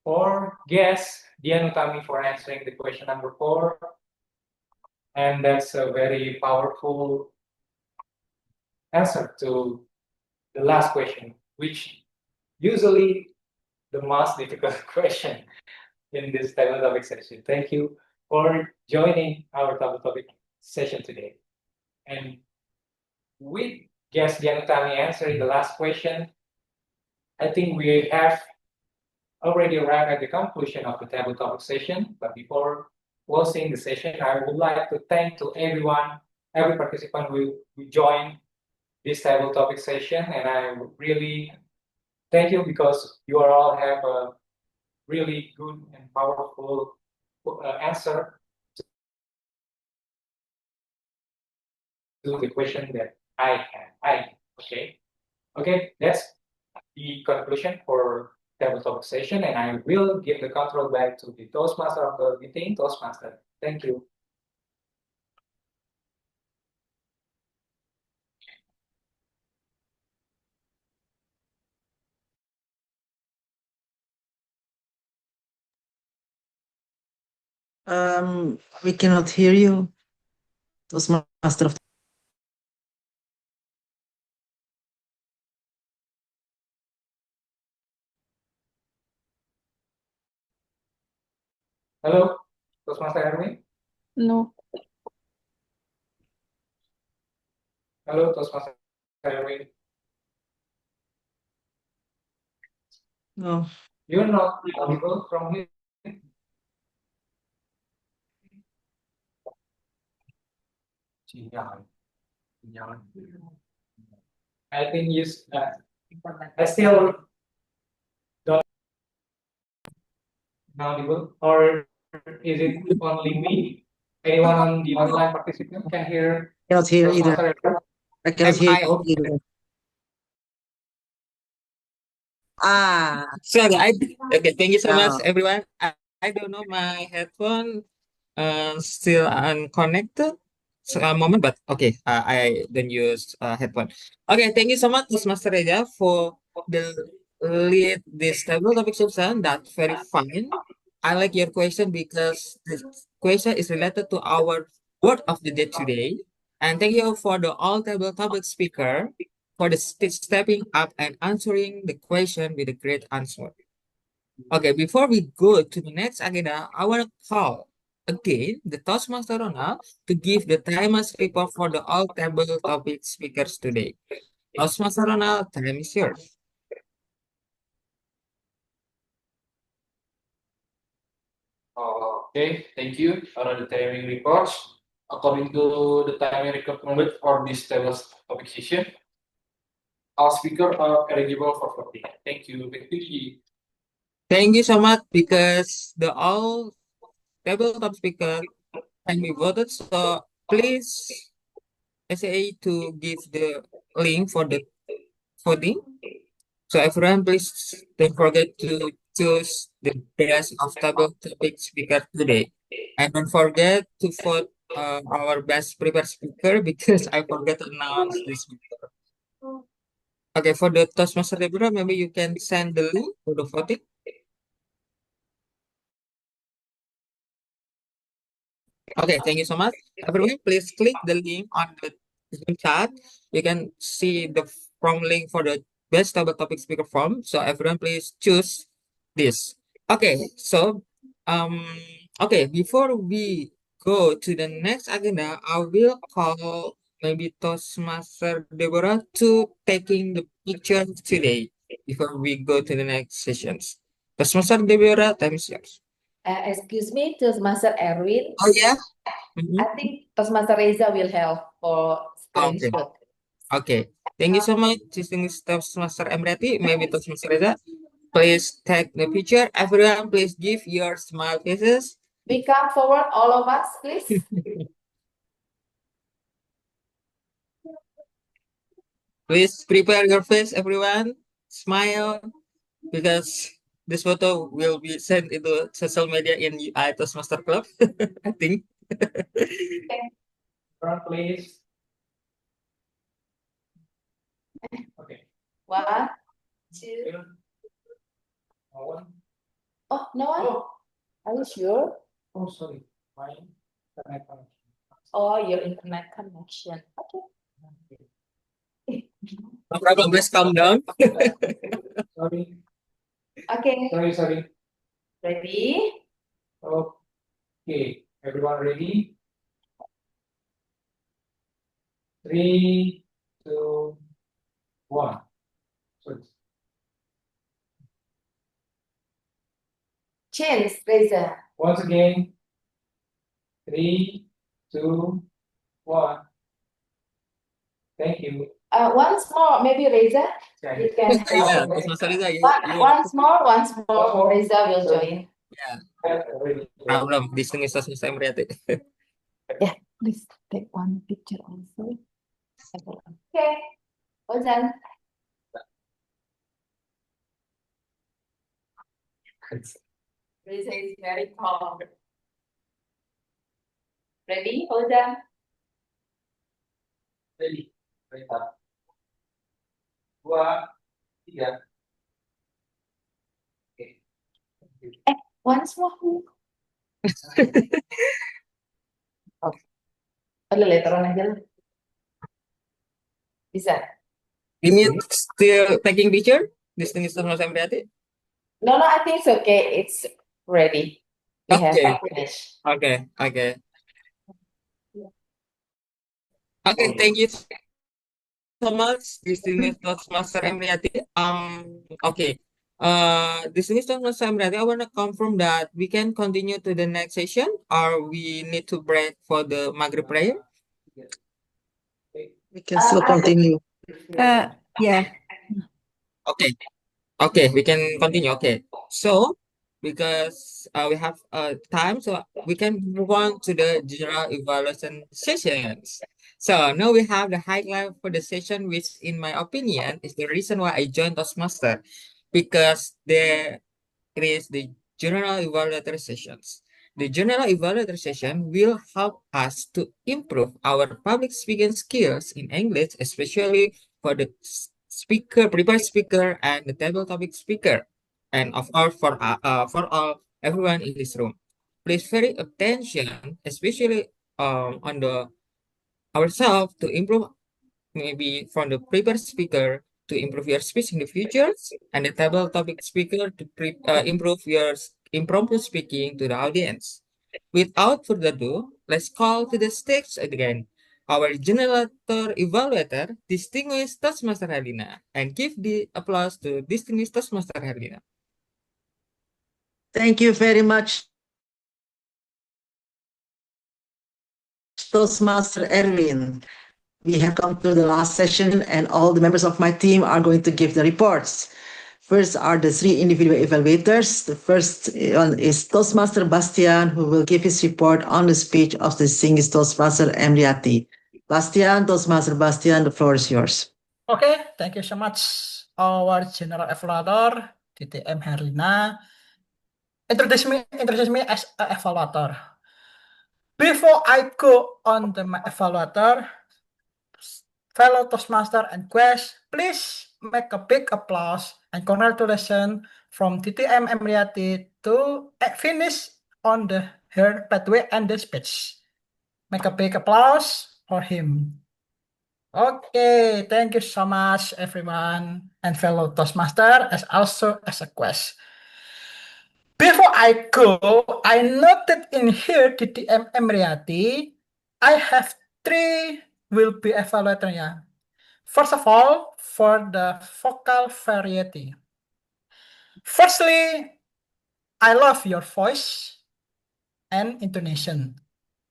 D: for guest Dian Utami for answering the question number 4. And that's a very powerful answer to the last question, which usually the most difficult question in this table topic session. Thank you for joining our table topic session today. And with guest Dian Utami answering the last question, I think we have already arrived at the conclusion of the table topic session. But before closing the session, I would like to thank to everyone, every participant who joined this table topic session, and I really thank you because you all have a really good and powerful answer to the question that I had. Okay, that's the conclusion for table topic session, and I will give the control back to the Toastmaster of the meeting, Toastmaster. Thank you.
B: We cannot hear you, Toastmaster of.
D: Hello, Toastmaster Erwin.
C: No.
D: Hello, Toastmaster Erwin.
B: No.
D: You're not audible from here. I think you. I still don't audible, or is it only me? Anyone on the online participant can hear?
B: Cannot hear either.
D: Toastmaster Erwin?
B: I cannot hear
A: I okay.
B: either.
A: Sorry, okay, thank you so much,
B: No.
A: everyone. I don't know my headphone still unconnected. So a moment, but okay, I don't use headphone. Okay, thank you so much, Master Reja, for the lead this table topic session. That's very fine. I like your question because this question is related to our word of the day today. And thank you for the all table topic speaker for the stepping up and answering the question with a great answer. Okay, before we go to the next agenda, I want to call again the Toastmaster Ronald to give the timers report for the all table topic speakers today. Toastmaster Ronald, time is yours.
D: Okay, thank you for the timing reports. According to the timing recommended for this table topic session, all speakers are eligible for voting. Thank you. Back to you.
A: Thank you so much because the all tabletop speaker can be voted. So please SAA to give the link for the voting. So everyone, please don't forget to choose the best of table topic speaker today. And don't forget to vote our best prepared speaker because I forgot to announce this speaker. Okay, for the Toastmaster Deborah, maybe you can send the link for the voting. Okay, thank you so much. Everyone, please click the link on the Zoom chat. You can see the from link for the best table topic speaker form. So everyone, please choose this. Okay, so um, okay, before we go to the next agenda, I will call maybe Toastmaster Deborah to taking the picture today before we go to the next sessions. Toastmaster Deborah, time is yours.
H: Excuse me, Toastmaster Erwin.
A: Oh yeah.
H: I think Toastmaster Reza will help for
A: Okay.
H: screenshot.
A: Okay. Thank you so much, distinguished Toastmaster Emrati. Maybe Toastmaster Reza. Please take the picture. Everyone, please give your smile faces.
H: We come forward, all of us, please.
A: Please prepare your face, everyone. Smile, because this photo will be sent into social media in Toastmaster Club, I think.
D: Front, please. Okay.
H: 1, 2.
D: No one.
H: Oh, no one?
D: Oh.
H: Are you sure?
D: Oh, sorry. My internet connection.
H: Oh, your internet connection. Okay.
A: No problem, please calm down.
D: Sorry.
H: Okay.
D: Sorry.
H: Ready?
D: Okay. Everyone ready? 3, 2, 1. Sorry.
H: Chance, Reza.
D: Once again. 3, 2, 1. Thank you.
H: Once more, maybe Reza. You can
A: Yeah,
H: help.
A: Toastmaster Reza,
H: Once more, Reza will join.
A: Yeah. Problem, distinguished Toastmaster Emrati.
H: Yeah, please take one picture also. Okay, well done. Reza is very calm. Ready? Hold on.
D: Ready. 2, 3. Okay.
H: Once more. Oh, later on aja lah. Bisa?
A: Ini still taking picture? Distinguished Toastmaster Emrati?
H: No, I think it's okay. It's ready. We have finished.
A: Okay. Okay, thank you so much, distinguished Toastmaster Emrati. Okay. Distinguished Toastmaster Emrati, I want to confirm that we can continue to the next session, or we need to break for the Maghrib prayer.
B: We can still continue.
O: Yeah.
A: Okay, we can continue. Okay, so because we have time, so we can move on to the general evaluation sessions. So now we have the highlight for the session, which in my opinion is the reason why I joined Toastmaster, because there is the general evaluatory sessions. The general evaluatory session will help us to improve our public speaking skills in English, especially for the speaker, prepared speaker, and the table topic speaker, and of course for all everyone in this room. Please pay attention, especially on the ourselves to improve, maybe from the prepared speaker to improve your speech in the future, and the table topic speaker to improve your impromptu speaking to the audience. Without further ado, let's call to the stage again our generator evaluator, distinguished Toastmaster Helena, and give the applause to distinguished Toastmaster Helena.
B: Thank you very much, Toastmaster Erwin. we have come to the last session, and all the members of my team are going to give the reports. First are the three individual evaluators. The first one is Toastmaster Bastian, who will give his report on the speech of the distinguished Toastmaster Emriati. Toastmaster Bastian, the floor is yours.
G: Okay, thank you so much, our General Evaluator, TTM Herlina. Introduce me as an evaluator. Before I go on the evaluator, fellow Toastmaster and Quest, please make a big applause and congratulations from TTM Emriati to finish on her pathway and the speech. Make a big applause for him. Okay, thank you so much, everyone, and fellow Toastmaster, as also as a Quest. Before I go, I noted in here TTM Emriati, I have 3 will be evaluated. First of all, for the vocal variety. Firstly, I love your voice and intonation.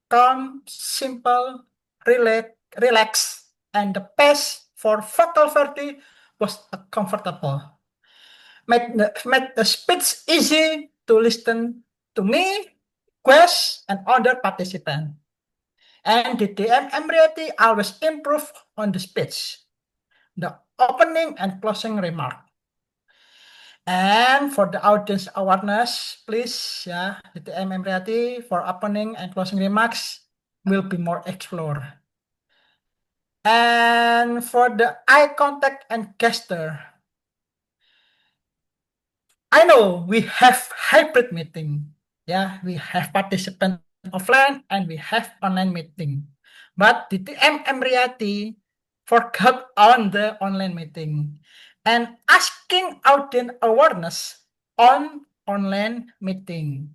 G: Calm, simple, relax, and the best for vocal variety was comfortable. Make the speech easy to listen to me, Quest, and other participants. And the DM Emriati always improve on the speech, the opening and closing remark. And for the audience awareness, please, the DM Emriati for opening and closing remarks will be more explored. And for the eye contact and gesture, I know we have hybrid meeting. We have participant offline and we have online meeting. But the TM Emriati forgot on the online meeting and asking audience awareness on online meeting.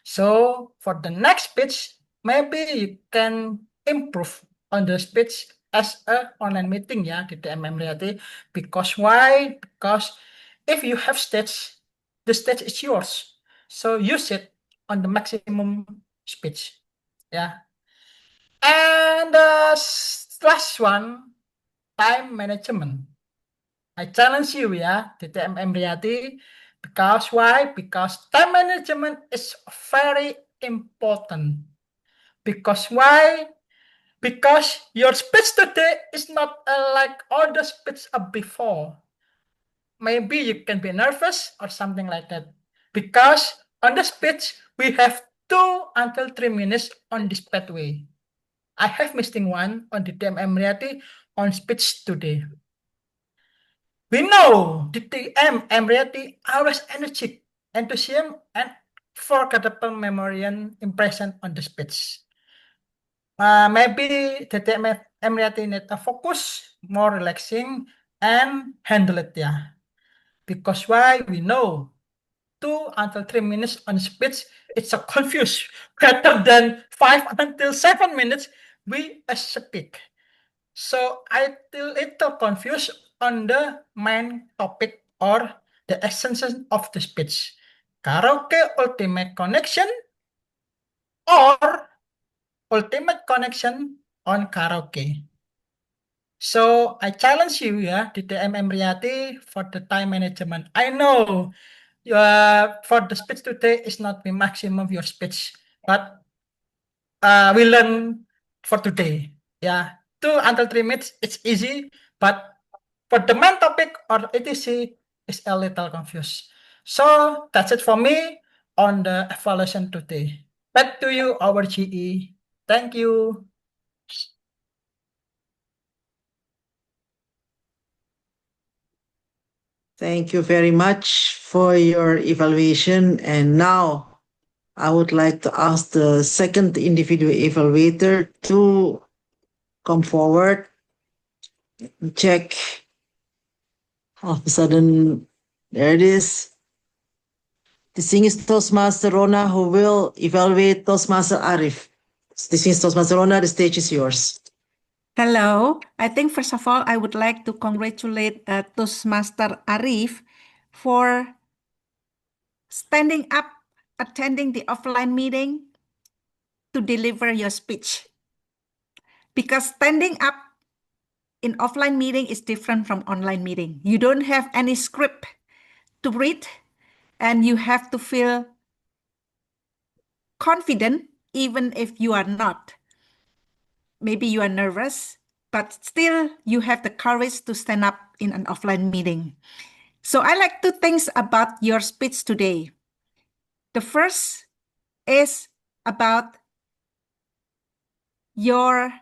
G: So for the next speech, maybe you can improve on the speech as a online meeting, the TM Emriati. Because why? Because if you have stage, the stage is yours. So use it on the maximum speech. And the last one, time management. I challenge you, TTM Emriati. Because why? Because time management is very important. Because why? Because your speech today is not like all the speech before. Maybe you can be nervous or something like that. Because on the speech, we have 2 until 3 minutes on this pathway. I have missing one on the TM Emriati on speech today. We know the TM Emriati always energetic, enthusiasm, and forgettable memory and impression on the speech. Maybe the TM Emriati need a focus, more relaxing, and handle it, Because why? We know 2 until 3 minutes on speech, it's a confused. Better than 5 until 7 minutes we speak. So I little confused on the main topic or the essence of the speech. Karaoke ultimate connection or ultimate connection on karaoke. So I challenge you, TTM Emriati, for the time management. I know for the speech today is not the maximum of your speech, but we learn for today. 2 until 3 minutes, it's easy, but for the main topic or etc is a little confused. So that's it for me on the evaluation today. Back to you, our GE. Thank you.
B: Thank you very much for your evaluation. And now I would like to ask the second individual evaluator to come forward. Check. All of a sudden, there it is. Distinguished Toastmaster Rona, who will evaluate Toastmaster Arif. Distinguished Toastmaster Rona, the stage is yours.
O: Hello. I think first of all, I would like to congratulate Toastmaster Arif for standing up, attending the offline meeting to deliver your speech. Because standing up in offline meeting is different from online meeting. You don't have any script to read, and you have to feel confident even if you are not. Maybe you are nervous, but still you have the courage to stand up in an offline meeting. So I like two things about your speech today. The first is about your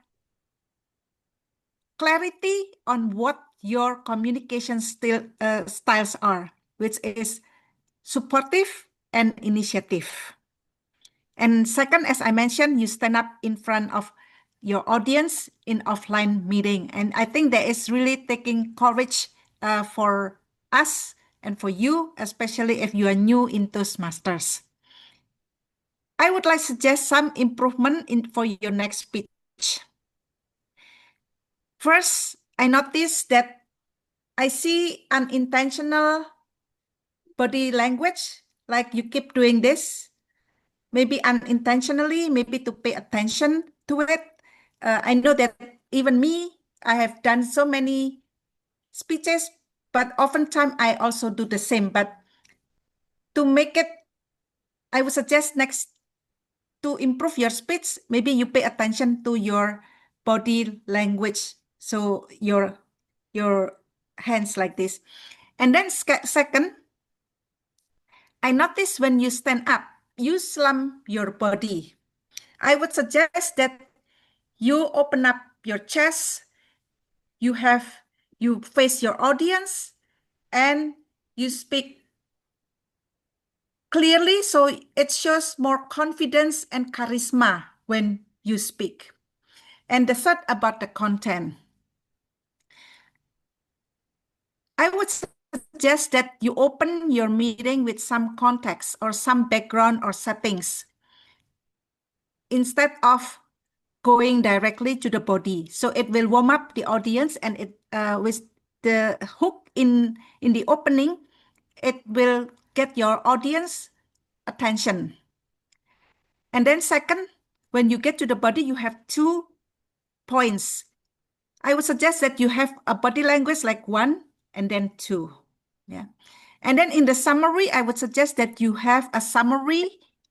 O: clarity on what your communication styles are, which is supportive and initiative. And second, as I mentioned, you stand up in front of your audience in offline meeting. And I think that is really taking courage for us and for you, especially if you are new in Toastmasters. I would like to suggest some improvement for your next speech. First, I noticed that I see unintentional body language, like you keep doing this, maybe unintentionally, maybe to pay attention to it. I know that even me, I have done so many speeches, but oftentimes I also do the same. But to make it, I would suggest next to improve your speech, maybe you pay attention to your body language. So your hands like this. And then second, I notice when you stand up, you slump your body. I would suggest that you open up your chest, you face your audience, and you speak clearly, so it shows more confidence and charisma when you speak. And the third about the content. I would suggest that you open your meeting with some context or some background or settings instead of going directly to the body. So it will warm up the audience, and it with the hook in the opening, it will get your audience attention. And then second, when you get to the body, you have 2 points. I would suggest that you have a body language like 1 and then 2. Yeah. And then in the summary, I would suggest that you have a summary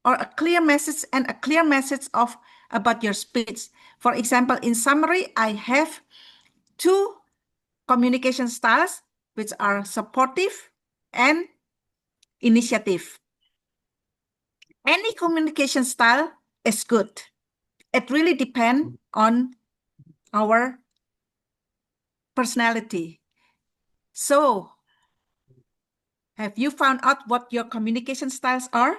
O: or a clear message and a clear message about your speech. For example, in summary, I have 2 communication styles, which are supportive and initiative. Any communication style is good. It really depends on our personality. So, have you found out what your communication styles are?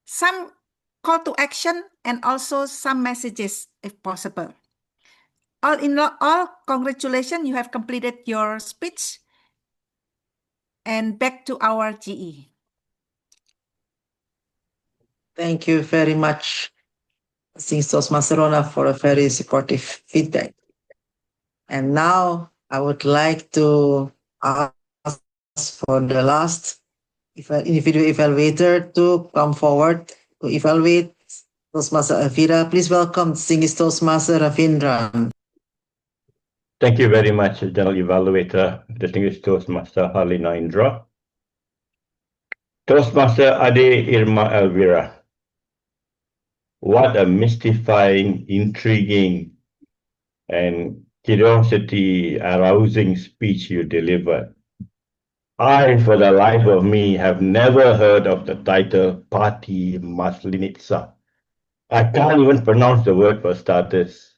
O: Some call to action and also some messages if possible. All, congratulations, you have completed your speech. And back to our GE.
B: Thank you very much, Toastmaster Rona, for a very supportive feedback. And now I would like to ask for the last individual evaluator to come forward to evaluate Toastmaster Elvira. Please welcome distinguished Toastmaster Ravindran.
K: Thank you very much, General Evaluator, distinguished Toastmaster Harlina Indra. Toastmaster Ade Irma Elvira. What a mystifying, intriguing, and curiosity-arousing speech you delivered. I, for the life of me, have never heard of the title Party Maslenitsa. I can't even pronounce the word for starters.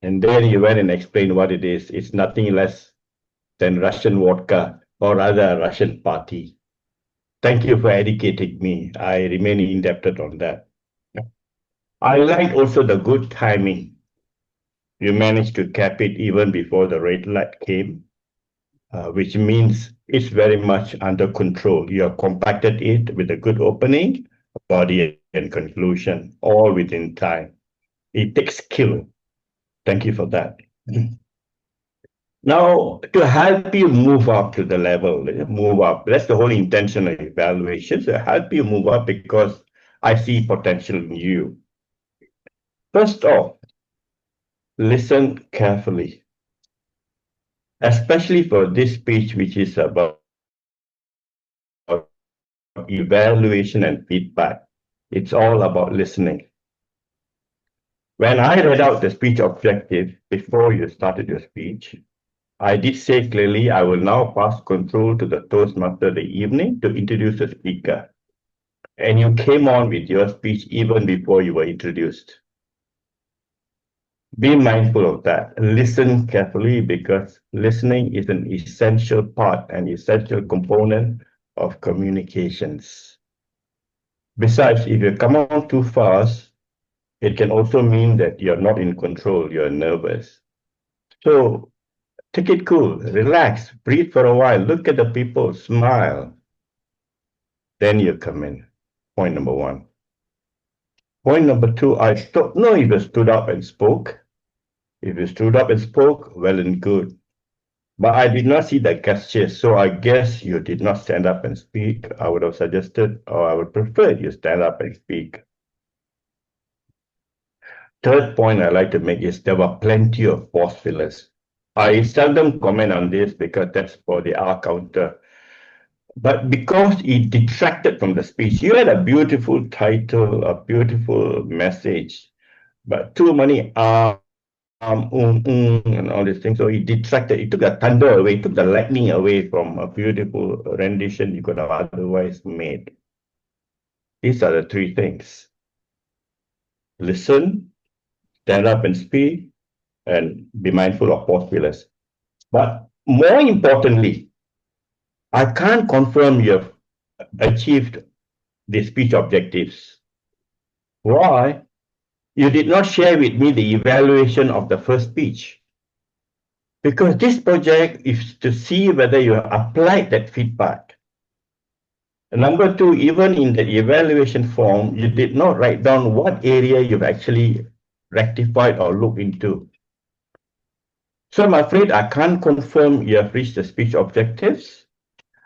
K: And then you went and explained what it is. It's nothing less than Russian vodka, or rather Russian party. Thank you for educating me. I remain indebted on that. I like also the good timing. You managed to cap it even before the red light came, which means it's very much under control. You have compacted it with a good opening, body, and conclusion, all within time. It takes skill. Thank you for that. Now, to help you move up to the level, move up, that's the whole intention of evaluation, to help you move up because I see potential in you. First off, listen carefully, especially for this speech, which is about evaluation and feedback. It's all about listening. When I read out the speech objective before you started your speech, I did say clearly I will now pass control to the Toastmaster the evening to introduce the speaker. And you came on with your speech even before you were introduced. Be mindful of that. Listen carefully because listening is an essential part and essential component of communications. Besides, if you come on too fast, it can also mean that you're not in control, you're nervous. So take it cool, relax, breathe for a while, look at the people, smile. Then you come in. Point number one. Point number two, I don't know if you stood up and spoke. If you stood up and spoke, well and good. But I did not see that gesture, so I guess you did not stand up and speak. I would have suggested, or I would prefer you stand up and speak. Third point I'd like to make is there were plenty of pause fillers. I seldom comment on this because that's for the R counter. But because it detracted from the speech, you had a beautiful title, a beautiful message, but too many and all these things. So it detracted, it took the thunder away, it took the lightning away from a beautiful rendition you could have otherwise made. These are the three things. Listen, stand up and speak, and be mindful of pause fillers. But more importantly, I can't confirm you have achieved the speech objectives. Why? You did not share with me the evaluation of the first speech. Because this project is to see whether you applied that feedback. And number two, even in the evaluation form, you did not write down what area you've actually rectified or looked into. So I'm afraid I can't confirm you have reached the speech objectives.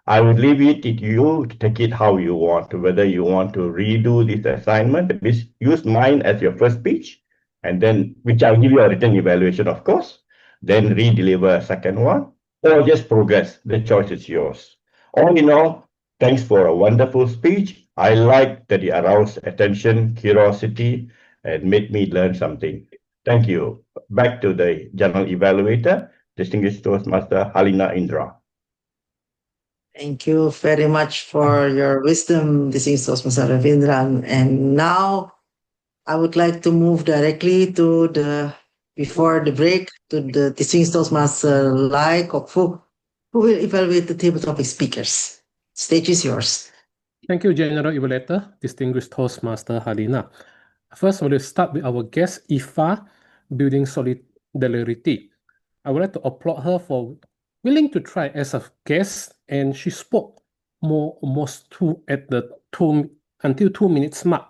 K: I would leave it to you to take it how you want, whether you want to redo this assignment, use mine as your first speech, and then, which I'll give you a written evaluation, of course, then re-deliver a second one, or just progress. The choice is yours. All in all, thanks for a wonderful speech. I like that it aroused attention, curiosity, and made me learn something. Thank you. Back to the general evaluator, distinguished Toastmaster Halina Indra.
B: Thank you very much for your wisdom, distinguished Toastmaster Ravindran. And now I would like to move directly to before the break, to the distinguished Toastmaster Lai Kok Fu, who will evaluate the table topic speakers. Stage is yours.
M: Thank you, General Evaluator, distinguished Toastmaster Halina. First, we'll start with our guest, Ifa, building solidarity. I would like to applaud her for willing to try as a guest, and she spoke almost until 2 minutes mark.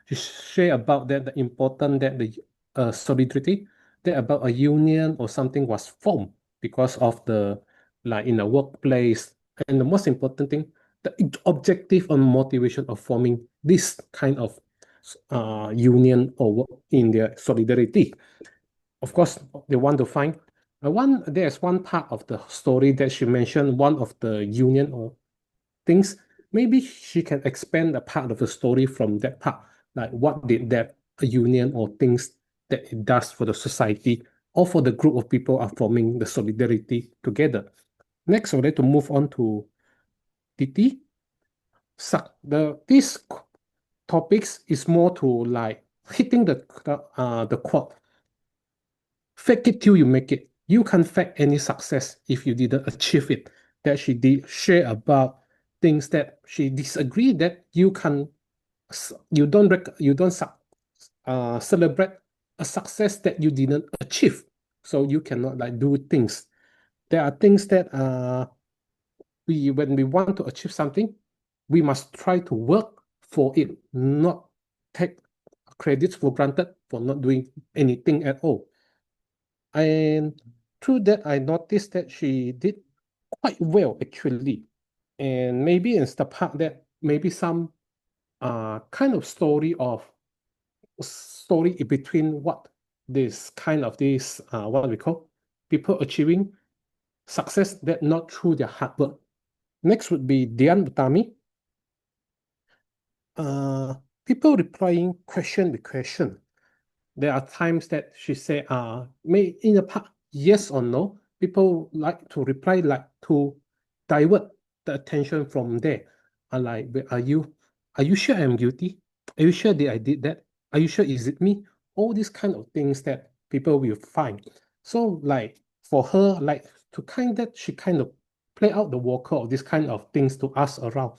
M: She shared about that the important that the solidarity, that about a union or something was formed because of the like in the workplace, and the most important thing, the objective and motivation of forming this kind of union or work in their solidarity. Of course, they want to find there's one part of the story that she mentioned, one of the union or things. Maybe she can expand a part of the story from that part, like what did that union or things that it does for the society or for the group of people are forming the solidarity together. Next, I'd like to move on to Titi. This topics is more to like hitting the quote. Fake it till you make it. You can't fake any success if you didn't achieve it. That she did share about things that she disagreed that you don't celebrate a success that you didn't achieve. So you cannot like do things. There are things that when we want to achieve something, we must try to work for it, not take credits for granted for not doing anything at all. And through that, I noticed that she did quite well actually. And maybe it's the part that maybe some kind of story in between what this kind of what we call people achieving success that not through their hard work. Next would be Dian Utami. People replying question with question. There are times that she say, may in the past, yes or no. People like to reply, like to divert the attention from there. Like, are you sure I'm guilty? Are you sure that I did that? Are you sure is it me? All these kind of things that people will find. So like for her, like to she kind of play out the worker of this kind of things to ask around.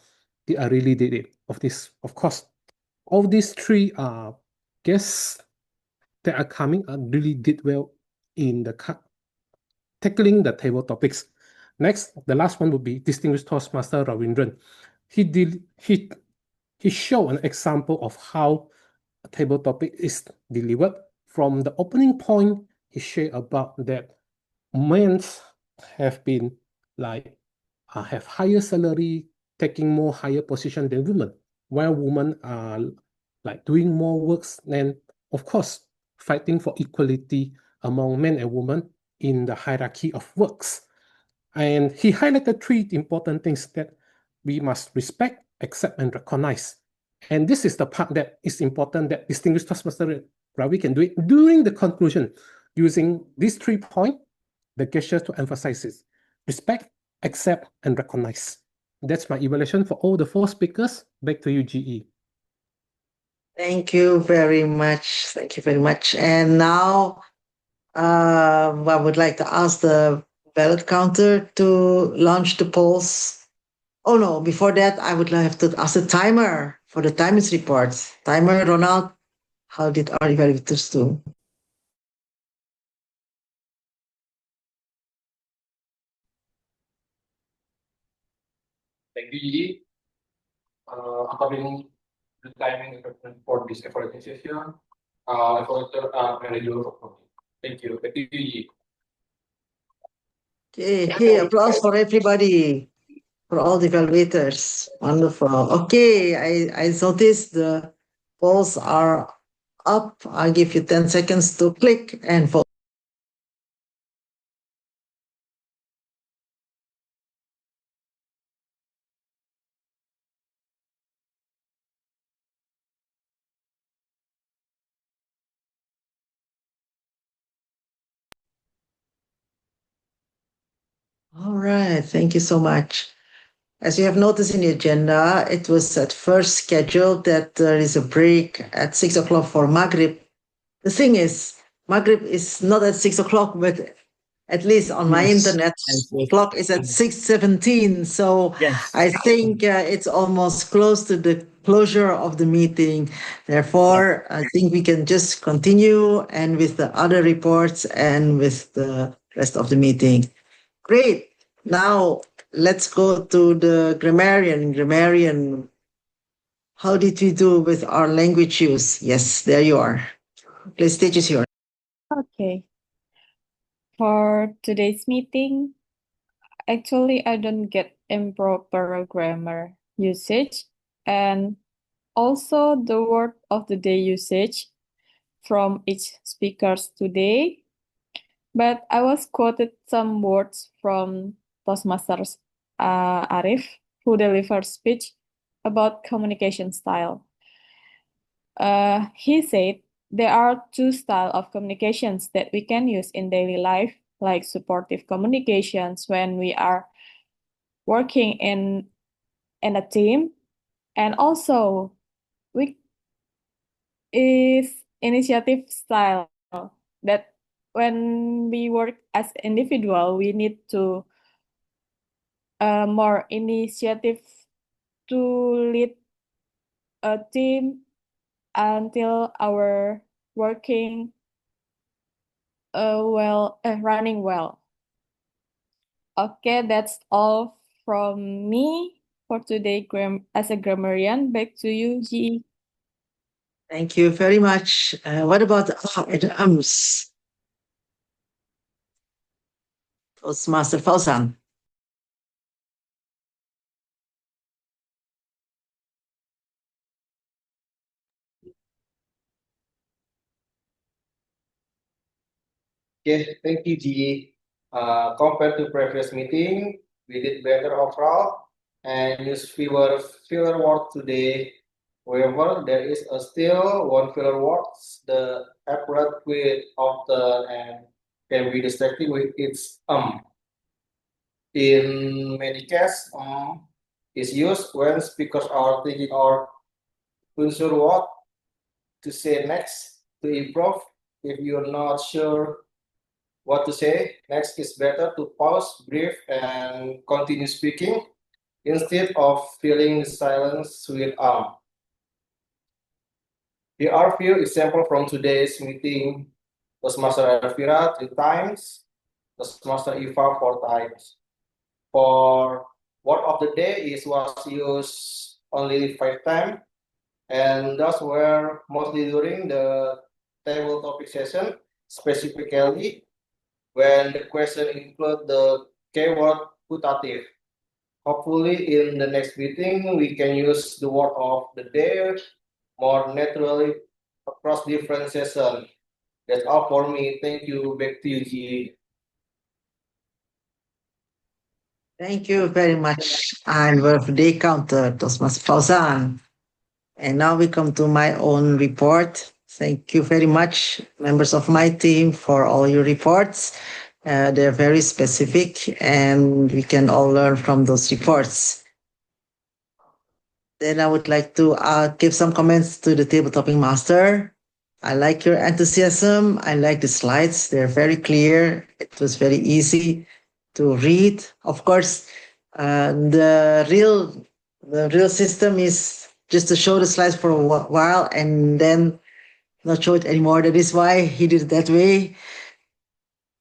M: Did I really did it? Of course, all these three guests that are coming really did well in tackling the table topics. Next, the last one would be Distinguished Toastmaster Ravindran. He showed an example of how a table topic is delivered. From the opening point, he shared about that men have been like have higher salary, taking more higher position than women, while women are like doing more works and of course fighting for equality among men and women in the hierarchy of works. And he highlighted three important things that we must respect, accept, and recognize. And this is the part that is important that Distinguished Toastmaster Ravi can do it during the conclusion, using these 3 points, the gesture to emphasize it. Respect, accept, and recognize. That's my evaluation for all the 4 speakers. Back to you, GE.
B: Thank you very much. Thank you very much. And now I would like to ask the ballot counter to launch the polls. Oh no, before that, I would have to ask the timer for the timers reports. Timer, Ronald, how did our evaluators do?
D: Thank you, Gigi. According to the timing for this evaluation session, evaluator manager. Thank you. Thank you, Gigi.
B: Okay, hey, applause for everybody, for all the evaluators. Wonderful. Okay, I noticed the polls are up. I'll give you 10 seconds to click and vote. All right, thank you so much. As you have noticed in the agenda, it was at first scheduled that there is a break at 6 o'clock for Maghrib. The thing is, Maghrib is not at 6 o'clock, but at least on my internet, clock is at 6:17. So I think it's almost close to the closure of the meeting. Therefore, I think we can just continue and with the other reports and with the rest of the meeting. Great. Now let's go to the grammarian. Grammarian, how did we do with our language use? Yes, there you are. The stage is yours.
C: Okay. For today's meeting, actually, I don't get improper grammar usage and also the word of the day usage from each speakers today. But I was quoted some words from Toastmasters Arif, who delivered speech about communication style. He said there are 2 styles of communications that we can use in daily life, like supportive communications when we are working in a team, and also we is initiative style that when we work as individual, we need to more initiative to lead a team until our working running well. Okay, that's all from me for today as a grammarian. Back to you, G.
B: Thank you very much. What about Adams? Toastmaster Fauzan.
E: Okay, thank you, G. Compared to previous meeting, we did better overall and use fewer filler word today. However, there is still one filler word the apparent quite often and can be distracting with its In many cases, is used when speakers are thinking or unsure what to say next to improve. If you're not sure what to say, next is better to pause, breathe, and continue speaking instead of filling the silence with Here are few examples from today's meeting. Toastmaster Elvira 3 times, Toastmaster Eva 4 times. For word of the day was used only 5 times, and those were mostly during the table topic session, specifically when the question include the keyword putative. Hopefully, in the next meeting, we can use the word of the day more naturally across different sessions. That's all for me. Thank you. Back to you, G.
B: Thank you very much. I'm birthday counter, Tosmas Fauzan. And now we come to my own report. Thank you very much, members of my team, for all your reports. They're very specific, and we can all learn from those reports. Then I would like to give some comments to the table topping master. I like your enthusiasm. I like the slides. They're very clear. It was very easy to read. Of course, the real system is just to show the slides for a while and then not show it anymore. That is why he did it that way,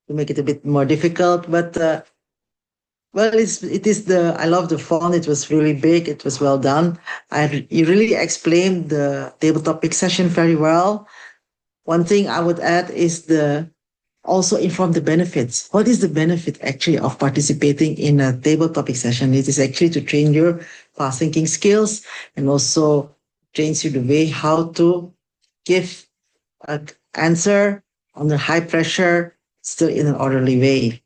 B: to make it a bit more difficult. But well, it is the I love the font. It was really big. It was well done. You really explained the table topic session very well. One thing I would add is also inform the benefits. What is the benefit actually of participating in a table topic session? It is actually to train your fast thinking skills and also trains you the way how to give an answer under high pressure, still in an orderly way.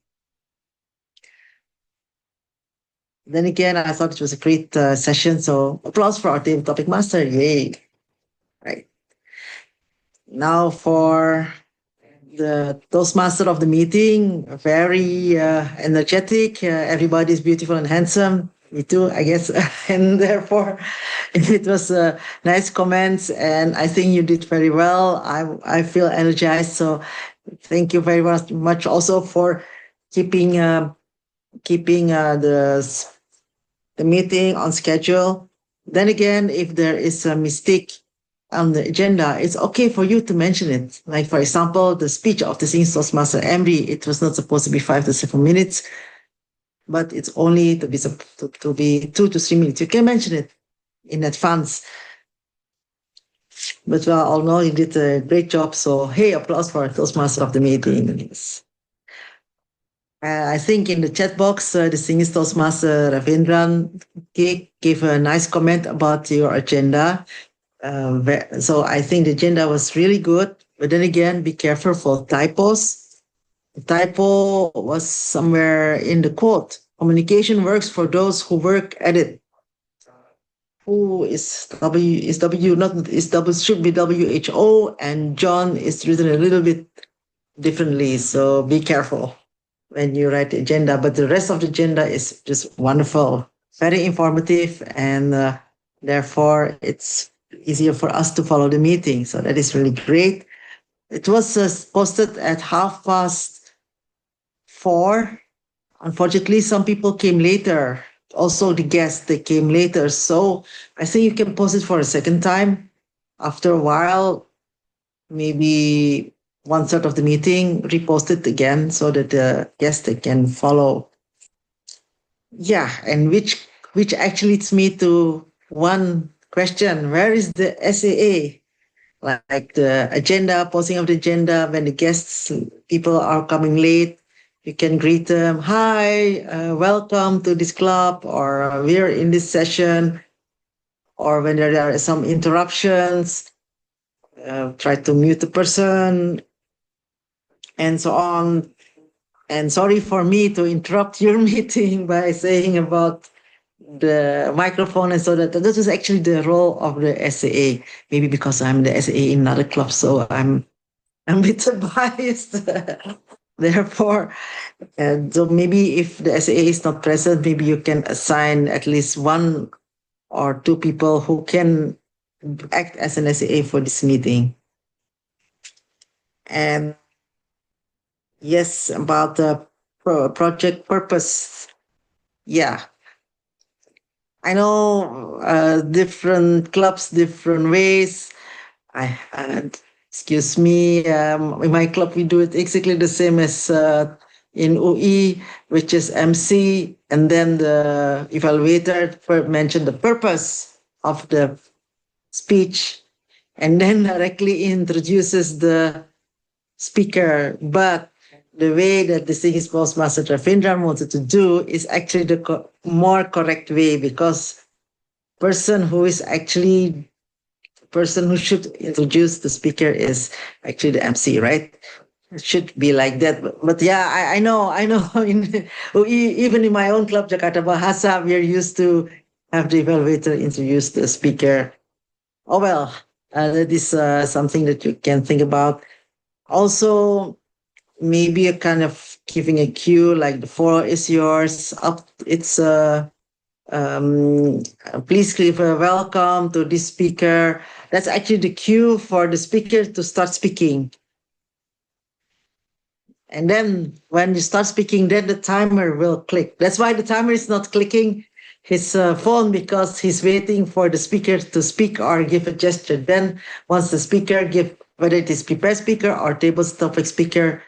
B: Then again, I thought it was a great session. So applause for our table topic master. Yay. Right. Now for the Toastmaster of the meeting, very energetic. Everybody's beautiful and handsome. Me too, I guess. And therefore, it was nice comments, and I think you did very well. I feel energized. So thank you very much also for keeping the meeting on schedule. Then again, if there is a mistake on the agenda, it's okay for you to mention it. Like, for example, the speech of the Singing Toastmaster Emry, it was not supposed to be 5 to 7 minutes, but it's only to be 2 to 3 minutes. You can mention it in advance. But we all know you did a great job. So, hey, applause for Toastmaster of the meeting. Yes. I think in the chat box, the Singing Toastmaster Ravindran gave a nice comment about your agenda. So I think the agenda was really good, but then again, be careful for typos. The typo was somewhere in the quote. Communication works for those who work at it. Who is W is W not is W should be WHO, and John is written a little bit differently. So be careful when you write the agenda. But the rest of the agenda is just wonderful, very informative, and therefore it's easier for us to follow the meeting. So that is really great. It was posted at 4:30. Unfortunately, some people came later. Also, the guests, they came later. So I think you can post it for a second time. After a while, maybe 1/3 of the meeting, repost it again so that the guests they can follow. Yeah, and which actually leads me to one question. Where is the SAA? Like the agenda, posting of the agenda, when the guests, people are coming late, you can greet them. Hi, welcome to this club, or we're in this session. Or when there are some interruptions, try to mute the person. and so on. And sorry for me to interrupt your meeting by saying about the microphone, and so that this is actually the role of the SAA. Maybe because I'm the SAA in another club, so I'm a bit biased. Therefore, and so maybe if the SAA is not present, maybe you can assign at least one or two people who can act as an SAA for this meeting. And yes, about the project purpose. Yeah, I know different clubs, different ways. Excuse me, in my club we do it exactly the same as in UI, which is MC, and then the evaluator mentioned the purpose of the speech, and then directly introduces the speaker. But the way that distinguished Postmaster Ravindran wanted to do is actually the more correct way, because person who is actually person who should introduce the speaker is actually the MC, right? It should be like that. But yeah, I know. Even in my own club, Jakarta Bahasa, we are used to have the evaluator introduce the speaker. Oh well, that is something that you can think about. Also, maybe a kind of giving a cue, like the floor is yours. It's um, please give a welcome to this speaker. That's actually the cue for the speaker to start speaking. And then when you start speaking, then the timer will click. That's why the timer is not clicking his phone, because he's waiting for the speaker to speak or give a gesture. Then once the speaker give, whether it is prepared speaker or table topic speaker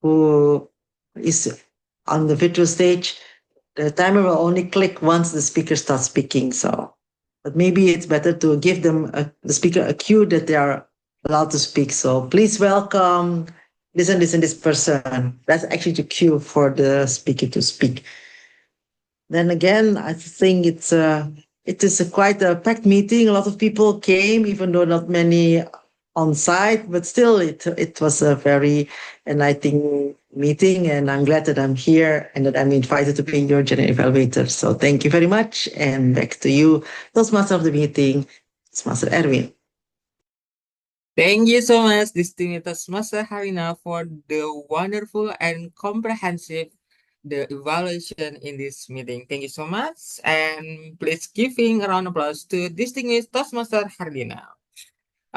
B: who is on the virtual stage, the timer will only click once the speaker starts speaking. So, but maybe it's better to give them the speaker a cue that they are allowed to speak. So please welcome this person. That's actually the cue for the speaker to speak. Then again, I think it is quite a packed meeting. A lot of people came, even though not many on site, but still it was a very enlightening meeting, and I'm glad that I'm here and that I'm invited to be your general evaluator. So thank you very much, and back to you, Toastmaster of the meeting, Toastmaster Erwin.
A: Thank you so much, distinguished Master Harina, for the wonderful and comprehensive the evaluation in this meeting. Thank you so much, and please giving a round of applause to distinguished Toastmaster Harina.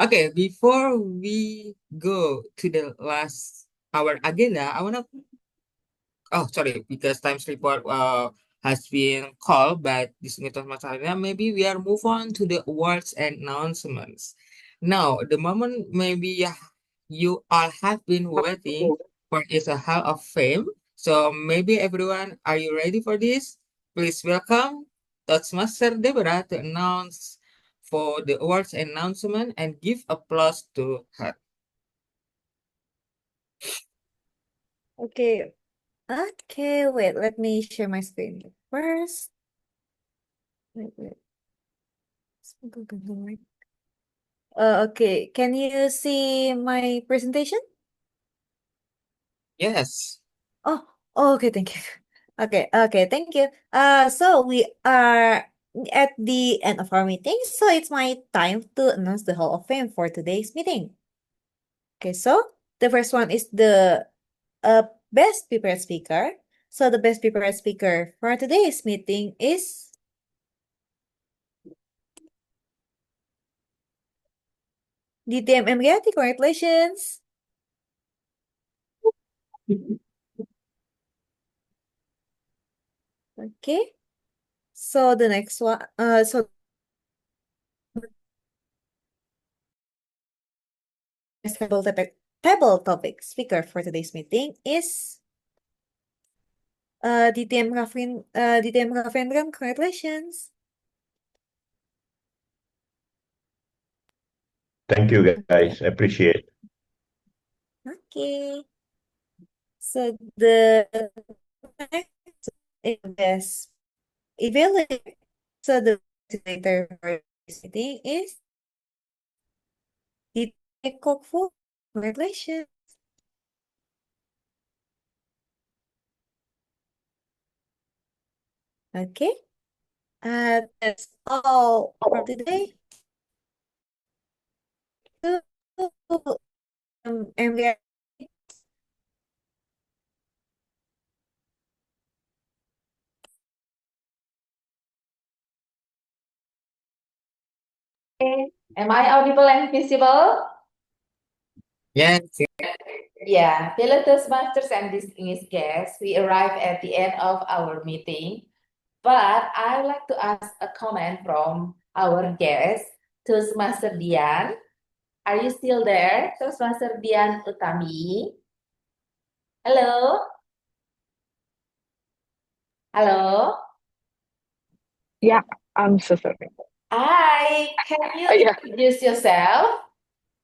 A: Okay, before we go to the last our agenda, I wanna sorry, because times report has been called by distinguished Master Harina. Maybe we are move on to the awards and announcements. Now, the moment maybe you all have been waiting for is a Hall of Fame. So maybe everyone, are you ready for this? Please welcome Toastmaster Deborah to announce for the awards announcement and give applause to her.
F: Okay. Okay, wait, let me share my screen first. Wait. Okay, can you see my presentation?
A: Yes.
F: Oh, okay, thank you. Okay, thank you. So we are at the end of our meeting, so it's my time to announce the Hall of Fame for today's meeting. Okay, so the first one is the best prepared speaker. So the best prepared speaker for today's meeting is DTM Emriati. Congratulations. Okay. So the next one, table topic speaker for today's meeting is DTM Ravindran. Congratulations.
K: Thank you, guys. Appreciate.
F: Okay. So the next is evaluate. So the evaluator for this meeting is DTM Kokfu. Congratulations. Okay. That's all for today. And we are
H: Am I audible and visible?
J: Yes.
H: Yeah, fellow Toastmasters and distinguished guests, we arrived at the end of our meeting, but I would like to ask a comment from our guest, Toastmaster Dian. Are you still there, Toastmaster Dian Utami? Hello? Hello?
Q: Yeah, I'm so sorry.
H: Hi, can you
Q: Yeah.
H: introduce yourself?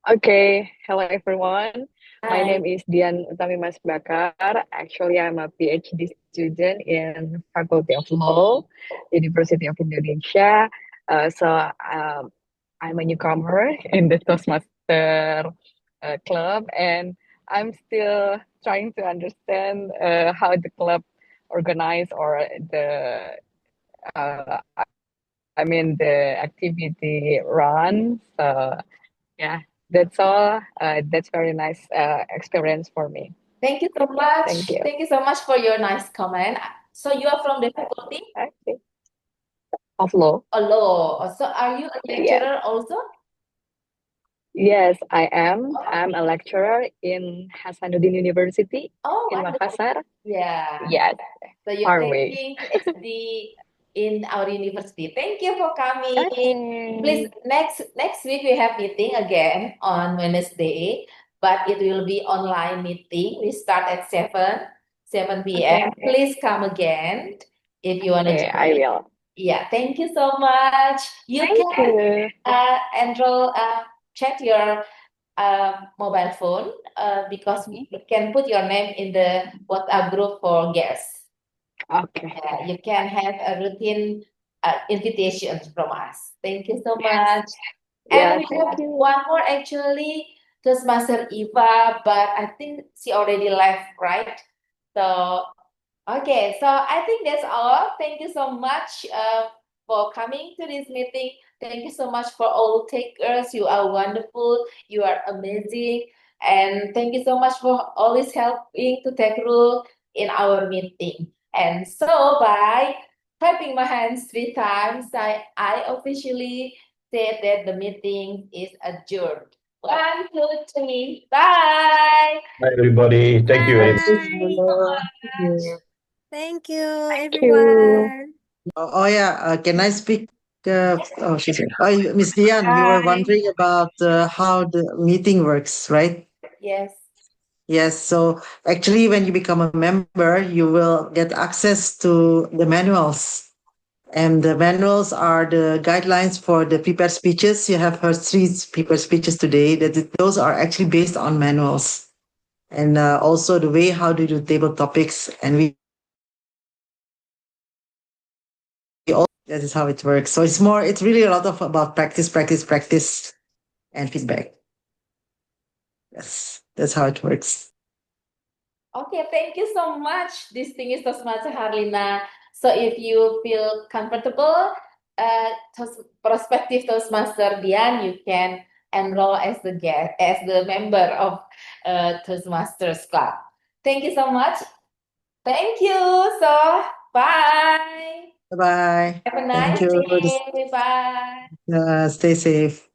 Q: Okay. Hello, everyone. My
H: Hi.
Q: name is Dian Utami Mas Bakar. Actually, I'm a PhD student in Faculty of Law, University of Indonesia. I'm a newcomer in the Toastmaster club, and I'm still trying to understand how the club organize or uh, the activity run. So yeah, that's all. That's very nice experience for me.
H: Thank you so much.
Q: Thank you.
H: Thank you so much for your nice comment. So you are from the faculty?
Q: Okay. Of law.
H: Oh, law. So are you a
Q: Yes.
H: lecturer also?
Q: Yes, I am. I'm a lecturer in Hasanuddin University
H: Oh,
Q: in
H: wonderful.
Q: Makassar.
H: Yeah.
Q: Yes,
H: So you're
Q: far away.
H: taking PhD in our university. Thank you for coming.
Q: Okay.
H: Please, next week we have meeting again on Wednesday, but it will be online meeting. We start at 7 p.m.
Q: Okay.
H: Please come again if you want to
Q: Okay, I
H: join.
Q: will.
H: Yeah, thank you so much. You
Q: Thank
H: can
Q: you.
H: enroll, check your mobile phone because we can put your name in the WhatsApp group for guests.
Q: Okay.
H: Yeah, you can have a routine invitation from us. Thank you so much.
Q: Yeah,
H: And we
Q: thank
H: have
Q: you.
H: one more actually, Toastmaster Eva, but I think she already left, right? So okay, so I think that's all. Thank you so much for coming to this meeting. Thank you so much for all takers. You are wonderful. You are amazing. And thank you so much for always helping to take role in our meeting. And so by clapping my hands 3 times, I officially said that the meeting is adjourned. 1, 2, 3, bye.
K: Hi, everybody. Thank you very much.
F: Thank you,
Q: Thank you.
F: everyone.
B: Oh yeah, can I speak? Oh, she's here. Oh, Miss Dian, you were
H: Hi.
B: wondering about how the meeting works, right?
H: Yes.
B: Yes. So actually, when you become a member, you will get access to the manuals. And the manuals are the guidelines for the prepared speeches. You have heard 3 prepared speeches today. Those are actually based on manuals. And also the way how to do table topics. And we all, that is how it works. So it's really a lot of about practice, practice, practice, and feedback. Yes, that's how it works.
H: Okay, thank you so much, distinguished Toastmaster Harlina. So if you feel comfortable, prospective Toastmaster Dian, you can enroll as the guest, as the member of Toastmasters Club. Thank you so much. Thank you. So bye.
B: Bye bye.
H: Have a
B: Thank
H: nice
B: you.
H: day. Bye.
B: Stay safe.